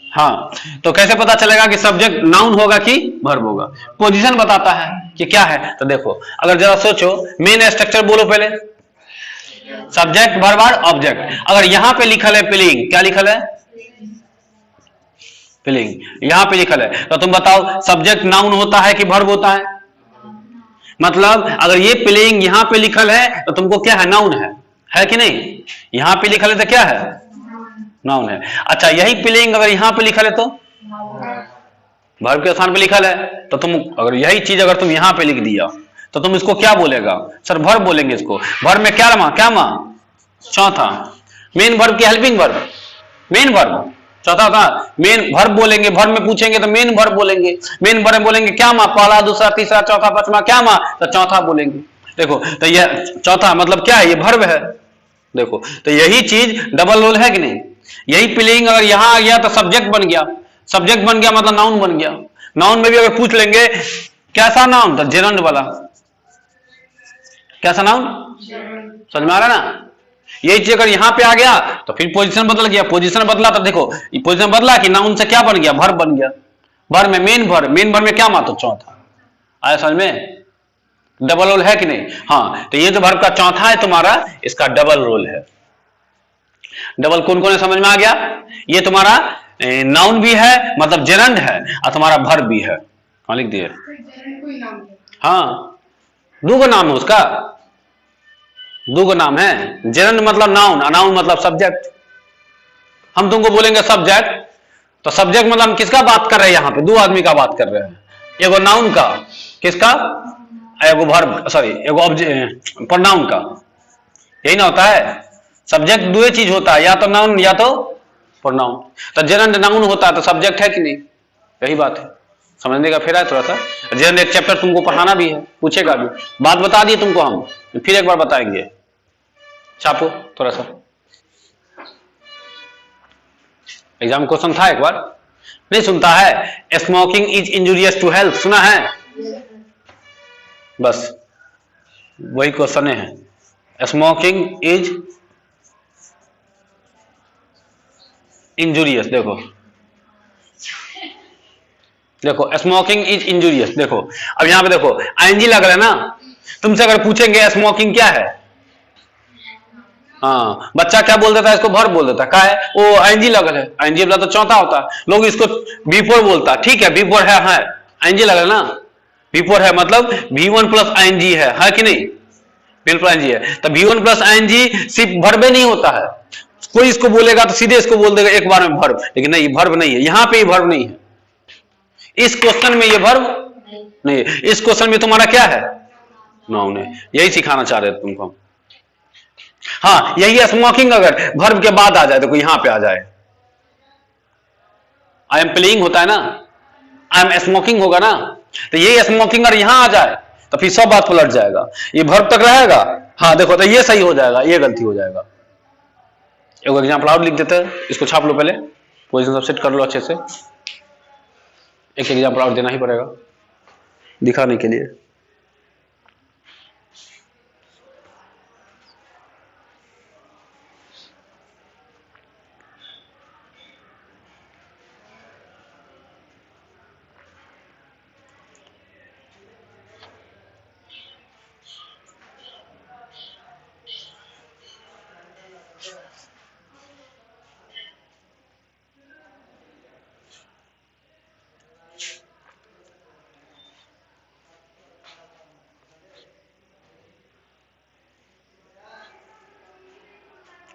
हाँ तो कैसे पता चलेगा कि सब्जेक्ट नाउन होगा कि वर्ब होगा, पोजीशन बताता है कि क्या है। तो देखो अगर जरा सोचो, मेन स्ट्रक्चर बोलो पहले, सब्जेक्ट वर्ब और ऑब्जेक्ट। अगर यहां पे लिखल है प्लेइंग, क्या लिखल है, प्लेइंग, यहां पे लिखल है, तो तुम बताओ सब्जेक्ट नाउन होता है कि वर्ब होता है। मतलब अगर ये प्लेइंग यहां पे लिखल है तो तुमको क्या है, नाउन है कि नहीं, यहां पे लिखल है तो क्या है, नाउन है। अच्छा यही प्लेइंग अगर यहां पे लिखल है तो वर्ब के स्थान पे लिखल है, तो तुम अगर यही चीज अगर तुम यहां पे लिख दिया तो तुम इसको क्या बोलेगा, सर वर्ब बोलेंगे इसको। वर्ब में क्या मां, चौथा, मेन वर्ब की हेल्पिंग वर्ब, मेन वर्ब चौथा था, मेन वर्ब बोलेंगे, वर्ब में पूछेंगे तो मेन वर्ब बोलेंगे, मेन वर्ब बोलेंगे क्या मां, पहला दूसरा तीसरा चौथा पांचवा क्या मां, तो चौथा बोलेंगे। देखो तो यह चौथा मतलब क्या है, ये वर्ब है। देखो तो यही चीज डबल रोल है कि नहीं, यही प्लेइंग अगर यहां आ गया तो सब्जेक्ट बन गया, सब्जेक्ट बन गया मतलब नाउन बन गया। नाउन में भी अगर पूछ लेंगे कैसा नाउन, तो जेरंड वाला, कैसा नाउन, समझ में आ रहा ना। यही चीज अगर यहां पे आ गया तो फिर पोजीशन बदल गया, पोजीशन बदला तो देखो पोजीशन बदला कि नाउन से क्या बन गया, वर्ब बन गया। वर्ब में मेन वर्ब, मेन वर्ब में क्या मां, तो चौथा। आया समझ में, डबल रोल है कि नहीं। हाँ तो ये जो वर्ब का चौथा है तुम्हारा, इसका डबल रोल है। डबल कौन कौन है समझ में आ गया, ये तुम्हारा नाउन भी है मतलब जेरंड है, और तुम्हारा वर्ब भी है। कहां लिख दिए, हाँ दो नाम है उसका, दो नाम है, जेरंड मतलब नाउन, नाउन मतलब सब्जेक्ट। हम तुमको बोलेंगे सब्जेक्ट, तो सब्जेक्ट मतलब हम किसका बात कर रहे हैं, यहां पे दो आदमी का बात कर रहे हैं, एगो नाउन का, किसका, एगो वर्ब, सॉरी एगो प्रोनाउन का। यही ना होता है, सब्जेक्ट दो चीज होता है, या तो नाउन या तो प्रोनाउन। तो जेरंड नाउन होता है तो सब्जेक्ट है कि नहीं, यही बात है, समझने का फेरा है थोड़ा सा। जेरंड एक चैप्टर तुमको पढ़ाना भी है, पूछेगा भी, बात बता दिए तुमको हम, फिर एक बार बताएंगे, छापो थोड़ा सा। एग्जाम क्वेश्चन था एक बार, नहीं सुनता है, smoking is injurious to health, सुना है, बस वही क्वेश्चन है। Smoking is injurious. देखो देखो स्मोकिंग इज इंजुरियस। देखो अब यहां पे देखो आईएनजी लग रहा है ना। तुमसे अगर पूछेंगे स्मोकिंग क्या है, हाँ बच्चा क्या बोल देता है, इसको वर्ब बोल देता है। क्या है वो, आईएनजी लगा है। आईएनजी तो चौथा होता है, लोग इसको V4 बोलता है। ठीक है V4 है आईएनजी लगा है ना, V4 है मतलब V1 प्लस आईएनजी है कि नहीं, V1 प्लस आईएनजी है। तो V1 प्लस आईएनजी सिर्फ वर्ब नहीं होता है। कोई इसको बोलेगा तो सीधे इसको बोल देगा एक बार में वर्ब, लेकिन नहीं वर्ब नहीं है, यहां पे ये वर्ब नहीं है, इस क्वेश्चन में ये वर्ब नहीं है। इस क्वेश्चन में तुम्हारा क्या है, नाउन है। यही सिखाना चाह रहे थे तुमको। हाँ यही स्मोकिंग अगर वर्ब के बाद आ जाए, देखो यहां पे आ जाए, आई एम प्लेइंग होता है ना, आई एम स्मोकिंग होगा ना, तो यही स्मोकिंग अगर यहां आ जाए तो फिर सब बात पलट जाएगा। ये वर्ब तक रहेगा, हाँ देखो तो ये सही हो जाएगा, ये गलती हो जाएगा। एक एग्जाम्पल और लिख देते हैं, इसको छाप लो पहले, पोजीशन सब सेट कर लो अच्छे से। एक एग्जाम्पल और देना ही पड़ेगा दिखाने के लिए।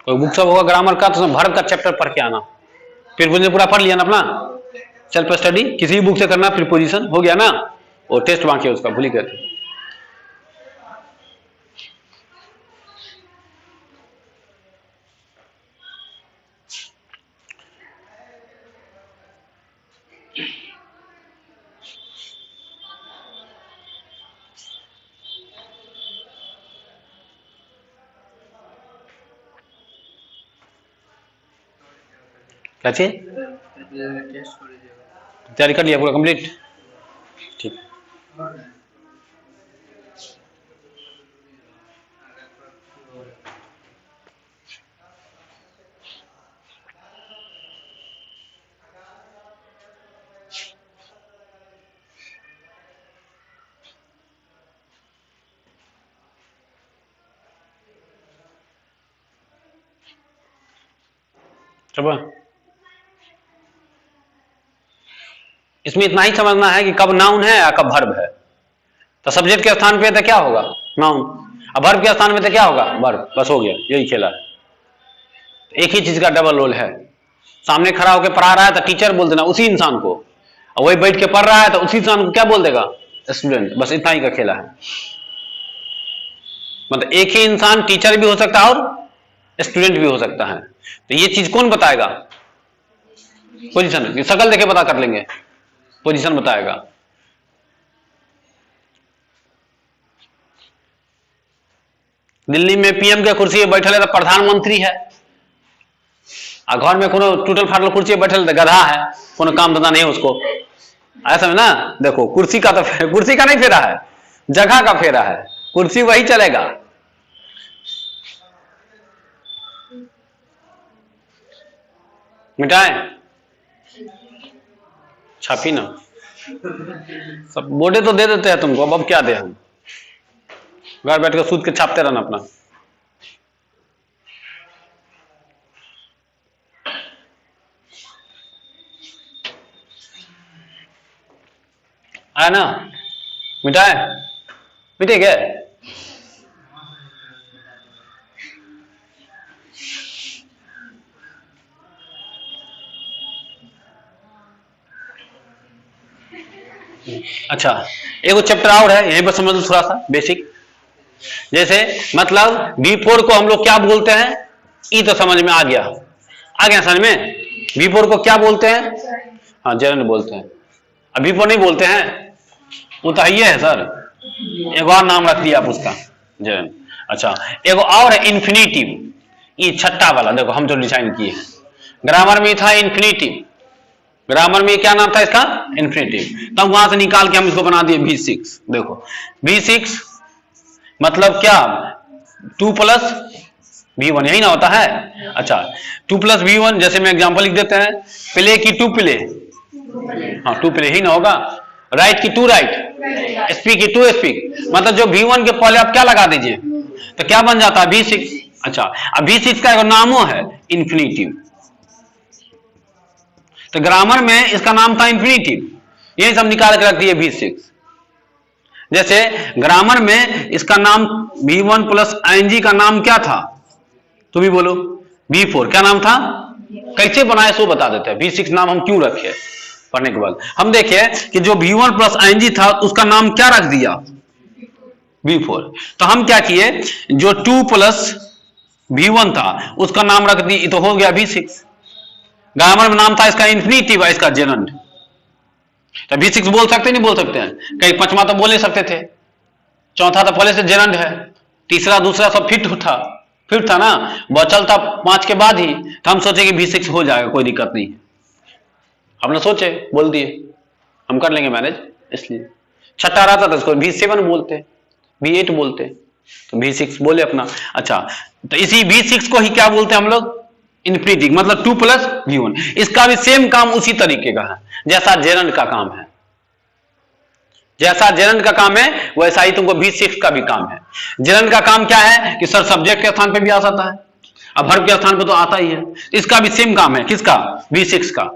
कोई बुक सब होगा ग्रामर का तो वर्ब का चैप्टर पढ़ के आना, प्रीपोजिशन पूरा पढ़ लिया ना अपना, सेल्फ स्टडी किसी भी बुक से करना, प्रीपोजिशन हो गया ना, और टेस्ट बाकी है उसका, भूल ही गए थे। क्या चाहिए, तैयारी कर लिया पूरा कंप्लीट, ठीक। चलो इसमें इतना ही समझना है कि कब नाउन है या कब वर्ब है। तो सब्जेक्ट के स्थान पे तो क्या होगा, नाउन, अब वर्ब के स्थान में तो क्या होगा, वर्ब। बस हो गया, यही खेला है। एक ही चीज का डबल रोल है। सामने खड़ा होकर पढ़ा रहा है तो टीचर बोल देना उसी इंसान को, और वही बैठ के पढ़ रहा है तो उसी इंसान को क्या बोल देगा, स्टूडेंट। बस इतना ही का खेला है। मतलब एक ही इंसान टीचर भी हो सकता है और स्टूडेंट भी हो सकता है। तो ये चीज कौन बताएगा, पोजीशन, शकल देखे पता कर लेंगे, पोजीशन बताएगा। दिल्ली में पीएम के कुर्सी पे बैठल है तो प्रधानमंत्री है, और घर में कोनो टूटल फाटल कुर्सी पे बैठल तो गधा है, कोनो काम धंधा नहीं उसको, ऐसा है ना। देखो कुर्सी का तो कुर्सी का नहीं फेरा है, जगह का फेरा है, कुर्सी वही चलेगा। मिटाए छापी ना, सब बोर्डे तो दे देते हैं तुमको, अब क्या दे हम, घर बैठ कर सूद के छापते रहना अपना। आया ना, मिटाए, मिटे क्या, अच्छा एक चैप्टर और है, यहीं पर समझ लो थोड़ा सा बेसिक। जैसे मतलब V4 को हम लोग क्या बोलते हैं, ई तो समझ में आ गया समझ में। V4 को क्या बोलते हैं, हाँ जनरल बोलते हैं। अब V4 नहीं बोलते हैं, वो तो ये है सर, एक और नाम रख दिया आप उसका, जनरल। अच्छा एक और है इन्फिनिटिव, ये छठा वाला, देखो हम जो डिजाइन किए ग्रामर में था इन्फिनिटिव, ग्रामर में क्या नाम था इसका? इन्फिनेटिव। तब वहां से निकाल के हम इसको बना दिए V6। देखो V6 मतलब क्या? 2 प्लस V1, यही ना होता है। अच्छा 2 प्लस V1, जैसे मैं एग्जांपल लिख देते हैं, प्ले की 2 प्ले, हाँ 2 प्ले ही ना होगा। राइट की 2 राइट, स्पीक की 2 स्पीक, मतलब जो V1 के पहले आप क्या लगा दीजिए तो क्या बन जाता है? V6। अच्छा अब V6 का एक नामो है इन्फिनेटिव, तो ग्रामर में इसका नाम था इन्फिनेटिव, यही सब निकाल के रख दिए V6। जैसे ग्रामर में इसका नाम V1 प्लस ing का नाम क्या था? तुम ही बोलो। V4 क्या नाम था? कैसे बनाए सो बता देते हैं। V6 नाम हम क्यों रखे पढ़ने के बाद? हम देखिए कि जो V1 प्लस ing था उसका नाम क्या रख दिया? V4। तो हम क्या किए, जो 2 प्लस V1 था उसका नाम रख दी, तो हो गया V6। ग्रामर में नाम था इसका इन्फिनेटिव है, इसका जेरंड। तो V6 बोल सकते नहीं बोल सकते हैं? कहीं पांचवा तो बोल नहीं सकते थे, चौथा तो पहले से जेरंड है, तीसरा दूसरा सब फिट था ना, बचल था 5 के बाद ही, तो हम सोचे कि V6 हो जाएगा, कोई दिक्कत नहीं है। हमने सोचे, बोल दिए हम कर लेंगे मैनेज, इसलिए छठा रहता था इसको V7 बोलते, V8 बोलते, तो V6 बोले अपना। अच्छा तो इसी V6 को ही क्या बोलते हैं हम लोग? इन्फिनेटिव, मतलब 2 प्लस V1। इसका भी सेम काम उसी तरीके का है जैसा जेरंड का काम है। जैसा जेरंड का काम है वैसा ही तुमको V6 का भी काम है। जेरंड का काम क्या है कि सर सब्जेक्ट के स्थान पे भी आ सकता है, अब वर्ब के स्थान पे तो आता ही है। इसका भी सेम काम है, किसका? V6 का।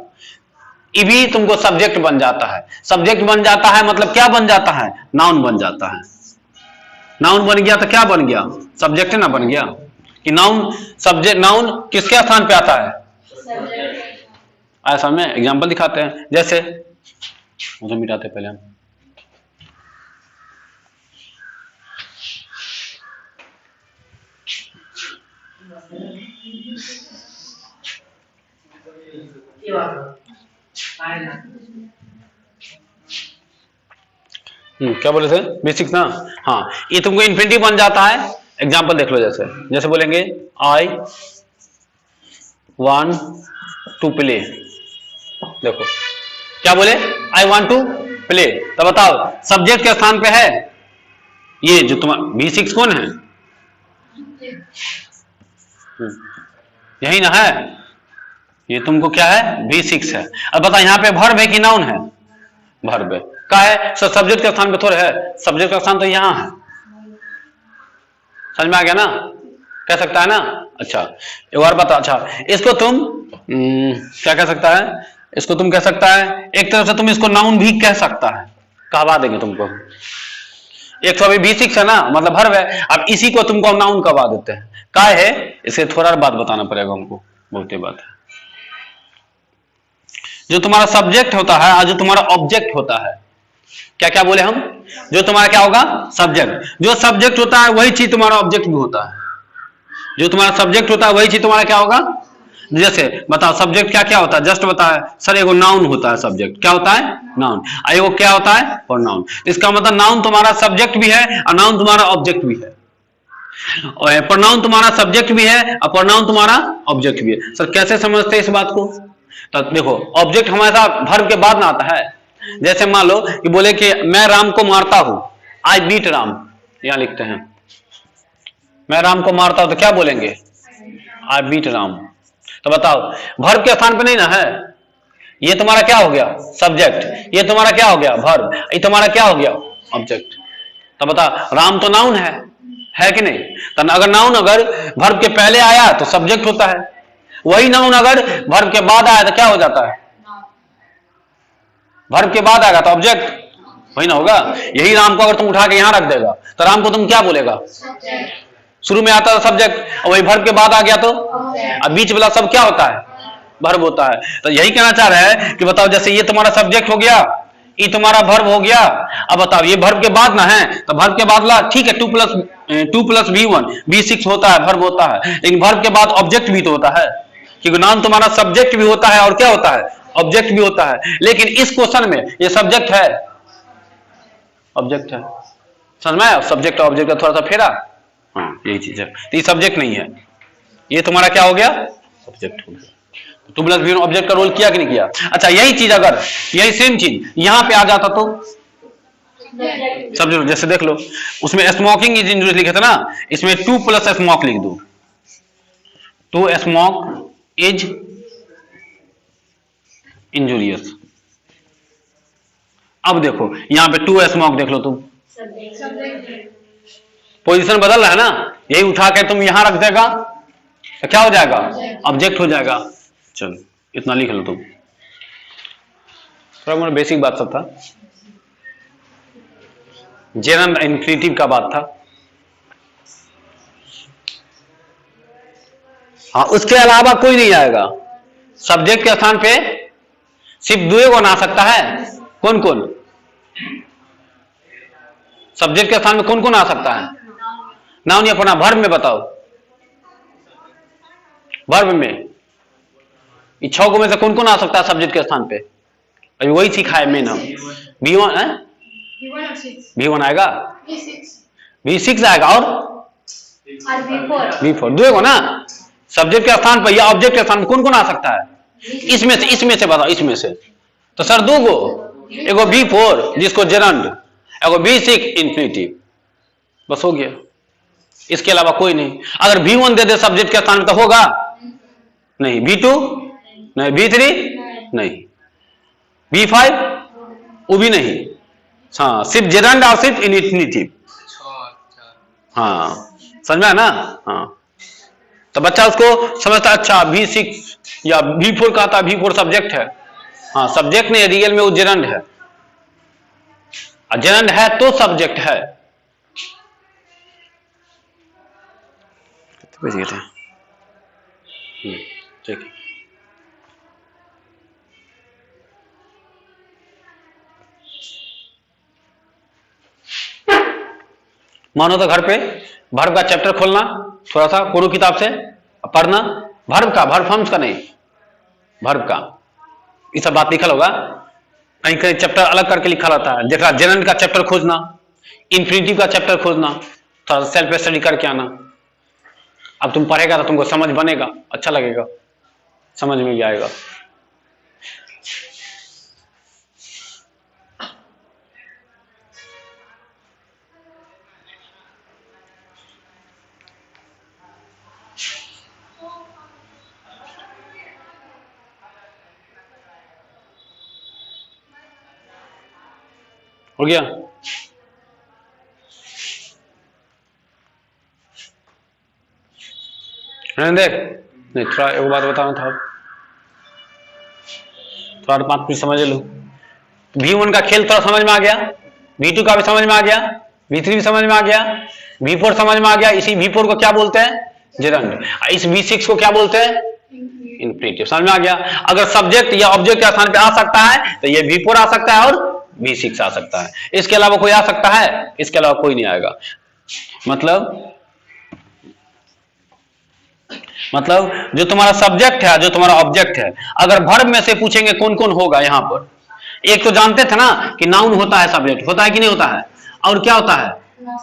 ये भी तुमको सब्जेक्ट बन जाता है। सब्जेक्ट बन जाता है मतलब क्या बन जाता है? नाउन बन जाता है। नाउन बन गया तो क्या बन गया? सब्जेक्ट ना बन गया। कि नाउन सब्जेक्ट, नाउन किसके स्थान पे आता है? ऐसा में एग्जांपल दिखाते हैं, जैसे मुझे मिटाते पहले हम। क्या बोले थे? बेसिक्स ना, हाँ ये तुमको इन्फिनिटिव बन जाता है। एग्जांपल देख लो, जैसे बोलेंगे आई वांट टू प्ले। देखो क्या बोले? आई वांट टू प्ले, तो बताओ सब्जेक्ट के स्थान पे है ये जो तुम्हारा V6 कौन है? यही ना है, ये तुमको क्या है? V6 है। अब बता यहाँ पे वर्ब है कि नाउन है? वर्ब है। क्या है? सब्जेक्ट के स्थान पे थोड़े है, सब्जेक्ट का स्थान तो यहाँ है। समझ में आ गया ना? कह सकता है ना? अच्छा एक बार बता। अच्छा इसको तुम क्या कह सकता है? इसको तुम कह सकता है, एक तरफ से तुम इसको नाउन भी कह सकता है, कहवा देंगे तुमको। एक तो अभी V6 है ना, मतलब वर्ब है, अब इसी को तुमको नाउन कहवा देते हैं। क्या है? इसे थोड़ा बात बताना पड़ेगा हमको, बहुत ही बात है। जो तुम्हारा सब्जेक्ट होता है और जो तुम्हारा ऑब्जेक्ट होता है, क्या क्या बोले हम? जो तुम्हारा क्या होगा? सब्जेक्ट। जो सब्जेक्ट होता है वही चीज तुम्हारा ऑब्जेक्ट भी होता है। जो तुम्हारा सब्जेक्ट होता है वही चीज तुम्हारा क्या होगा? जैसे बताओ सब्जेक्ट क्या क्या होता है? जस्ट बताया सर, एगो नाउन होता है सब्जेक्ट। क्या होता है? नाउन। एगो क्या होता है? प्रोनाउन। इसका मतलब नाउन तुम्हारा सब्जेक्ट भी है और नाउन तुम्हारा ऑब्जेक्ट भी है, और प्रोनाउन तुम्हारा सब्जेक्ट भी है और प्रोनाउन तुम्हारा ऑब्जेक्ट भी है। सर कैसे समझते हैं इस बात को? तो देखो ऑब्जेक्ट हमेशा वर्ब के बाद ना आता है। जैसे मान लो कि बोले कि मैं राम को मारता हूं, आई बीट राम, यहां लिखते हैं मैं राम को मारता हूं, तो क्या बोलेंगे? I beat Ram. तो बताओ वर्ब के स्थान पे नहीं ना है, ये तुम्हारा क्या हो गया? सब्जेक्ट। ये तुम्हारा क्या हो गया? वर्ब। ये तुम्हारा क्या हो गया? ऑब्जेक्ट। तो बता राम तो नाउन है कि नहीं? तो अगर नाउन अगर वर्ब के पहले आया तो सब्जेक्ट होता है, वही नाउन अगर वर्ब के बाद आया तो क्या हो जाता है? वर्ब के बाद आएगा तो ऑब्जेक्ट, वही ना होगा। यही राम को अगर तुम उठा के यहां रख देगा तो राम को तुम क्या बोलेगा? शुरू में आता था सब्जेक्ट, और वही वर्ब के बाद आ गया तो अब बीच वाला सब क्या होता है? वर्ब होता है। तो यही कहना चाह रहा है कि बताओ जैसे ये तुम्हारा सब्जेक्ट हो गया, ये तुम्हारा वर्ब हो गया। अब बताओ ये वर्ब के बाद ना है, तो वर्ब के बाद ला ठीक है 2 प्लस V1 V6 होता है, वर्ब होता है, लेकिन वर्ब के बाद ऑब्जेक्ट भी तो होता है, क्योंकि नाउन तुम्हारा सब्जेक्ट भी होता है और क्या होता है? ऑब्जेक्ट भी होता है। लेकिन इस क्वेश्चन में ये सब्जेक्ट है, ऑब्जेक्ट है। समझ में आया? सब्जेक्ट और ऑब्जेक्ट का थोड़ा सा फेरा, हाँ यही चीज है। तो ये सब्जेक्ट नहीं है, ये तुम्हारा क्या हो गया? सब्जेक्ट हो गया। To plus V one object का रोल किया कि नहीं किया? अच्छा यही चीज अगर यही सेम चीज यहां पे आ जाता तो सब जैसे देख लो उसमें स्मोकिंग इज इंजूरियस लिखे थे ना, इसमें टू प्लस स्मोक लिख दो, टू स्मोक इज इंजूरियस। अब देखो यहां पे टू स्मोक देख लो तुम, पोजीशन बदल रहा है ना, यही उठा के तुम यहां रख देगा तो क्या हो जाएगा? ऑब्जेक्ट हो जाएगा। चलो इतना लिख लो तुम, थोड़ा मोड़ा बेसिक बात सब था, जेरंड इन्फिनिटिव का बात था। हाँ उसके अलावा कोई नहीं आएगा। सब्जेक्ट के स्थान पे सिर्फ दुए कौन आ सकता है? कौन कौन? सब्जेक्ट के स्थान में कौन कौन आ सकता है? नाउन या प्रोनाउन? वर्ब में बताओ, वर्ब में इच्छाओं में से कौन कौन आ सकता है सब्जेक्ट के स्थान पे? अभी वही सिखाए मेन हम। V1 है, V1 आएगा, V6 आएगा और V4 दुए को ना। सब्जेक्ट के स्थान पर या ऑब्जेक्ट के स्थान पर कौन कौन आ सकता है? इसमें से बताओ, इसमें से तो सर दो गो, एगो V4 जिसको जेरंड, एगो V6 इन्फिनिटिव, बस हो गया। इसके अलावा कोई नहीं। अगर V1 दे दे सब्जेक्ट के स्थान में तो होगा नहीं, V2 नहीं, V3 नहीं, V5 वो भी नहीं। हाँ सिर्फ जेरंड और सिर्फ इन्फिनिटिव। हाँ समझ में है ना? हाँ तो बच्चा उसको समझता अच्छा V6 या V4 कहता है, V4 सब्जेक्ट है। हाँ सब्जेक्ट नहीं, रियल में वो जेरंड है, जेरंड है तो सब्जेक्ट है। ठीक है मानो तो घर पे वर्ब का चैप्टर खोलना, थोड़ा सा कोरो किताब से पढ़ना, वर्ब का, वर्ब फॉर्म्स का नहीं, वर्ब का ये सब बात लिखल होगा, कहीं कहीं चैप्टर अलग करके लिखा रहता है। देखा जेरंड का चैप्टर खोजना, इन्फिनिटिव का चैप्टर खोजना, थोड़ा सेल्फ स्टडी करके आना। अब तुम पढ़ेगा तो तुमको समझ बनेगा, अच्छा लगेगा, समझ में भी आएगा। हो गया? देख नहीं, थोड़ा एक बात बताना था, थोड़ा 5 मिनट समझ लो। V1 का खेल थोड़ा समझ में आ गया, V2 का भी समझ में आ गया, V3 भी समझ में आ गया, V4 समझ में आ गया। इसी V4 को क्या बोलते हैं? जेरंड। इस V6 को क्या बोलते हैं? इन्फिनिटिव। समझ में आ गया? अगर सब्जेक्ट या ऑब्जेक्ट के स्थान पे आ सकता है तो ये V4 आ सकता है और V6 आ सकता है। इसके अलावा कोई आ सकता है? इसके अलावा कोई नहीं आएगा। मतलब जो तुम्हारा सब्जेक्ट है, जो तुम्हारा ऑब्जेक्ट है, अगर वर्ब में से पूछेंगे कौन कौन होगा यहां पर, एक तो जानते थे ना कि नाउन होता है, सब्जेक्ट होता है कि नहीं होता है, और क्या होता है?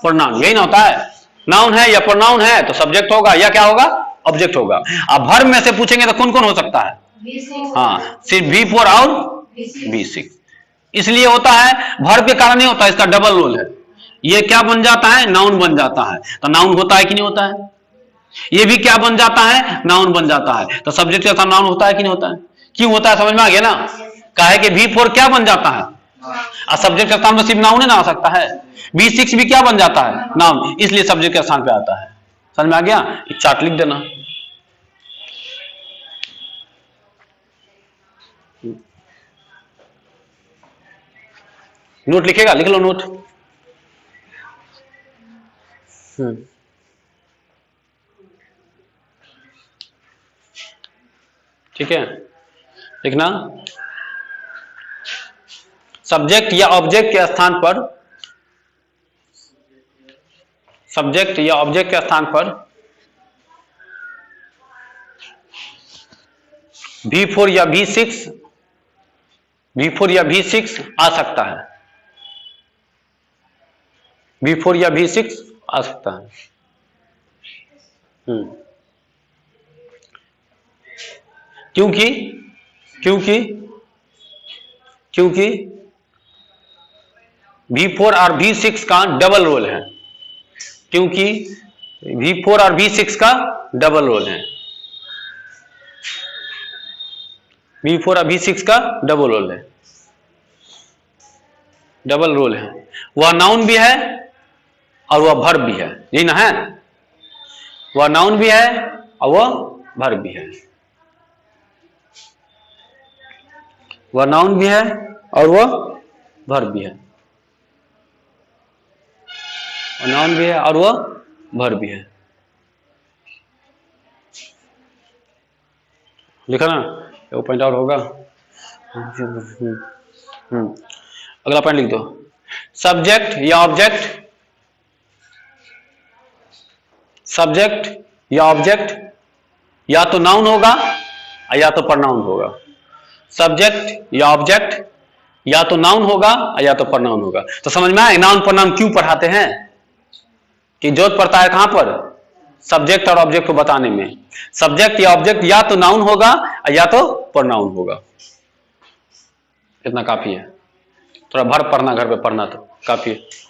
प्रोनाउन। यही ना होता है, नाउन है या प्रोनाउन है तो सब्जेक्ट होगा या क्या होगा? ऑब्जेक्ट होगा। अब वर्ब में से पूछेंगे तो कौन कौन हो सकता है? हाँ सिर्फ V4 और V6। इसलिए होता है, वर्ब के कारण नहीं होता, इसका डबल रोल है। ये क्या बन जाता है? नाउन बन जाता है। तो नाउन होता है कि नहीं होता है? ये भी क्या बन जाता है? नाउन बन जाता है। तो सब्जेक्ट के साथ नाउन होता है कि नहीं होता है? क्यों होता है? समझ में आ गया ना? काहे कि V4 क्या बन जाता है? और सब्जेक्ट के स्थान में सिर्फ नाउन ही ना आ सकता है। V6 भी क्या बन जाता है? नाउन, इसलिए सब्जेक्ट के स्थान पे आता है। समझ में आ गया? एक चार्ट लिख देना। नोट लिखेगा? लिख लो नोट। ठीक है, लिखना। सब्जेक्ट या ऑब्जेक्ट के स्थान पर, सब्जेक्ट या ऑब्जेक्ट के स्थान पर V4 या V6, V4 या V6 आ सकता है। V4 या V6 आ सकता है। क्योंकि क्योंकि क्योंकि V4 और V6 का डबल रोल है, क्योंकि V4 और V6 का डबल रोल है, V4 और V6 का डबल रोल है, डबल रोल है। वह नाउन भी है और वह वर्ब भी है, यही ना है? वह नाउन भी है और वह वर्ब भी है, वह नाउन भी है और वह वर्ब भी है, नाउन भी है और वह वर्ब भी है। लिखा ना, वो पॉइंट आउट होगा। अगला पॉइंट लिख दो। सब्जेक्ट या ऑब्जेक्ट, सब्जेक्ट या ऑब्जेक्ट या तो नाउन होगा या तो प्रनाउन होगा। सब्जेक्ट या ऑब्जेक्ट या तो नाउन होगा या तो प्रनाउन होगा। तो समझ में आए नाउन प्रनाउन क्यों पढ़ाते हैं? कि जरूरत पड़ता है कहां पर? सब्जेक्ट और ऑब्जेक्ट को बताने में। सब्जेक्ट या ऑब्जेक्ट या तो नाउन होगा या तो प्रनाउन होगा। इतना काफी है, थोड़ा भर पढ़ना, घर पे पढ़ना तो काफी है।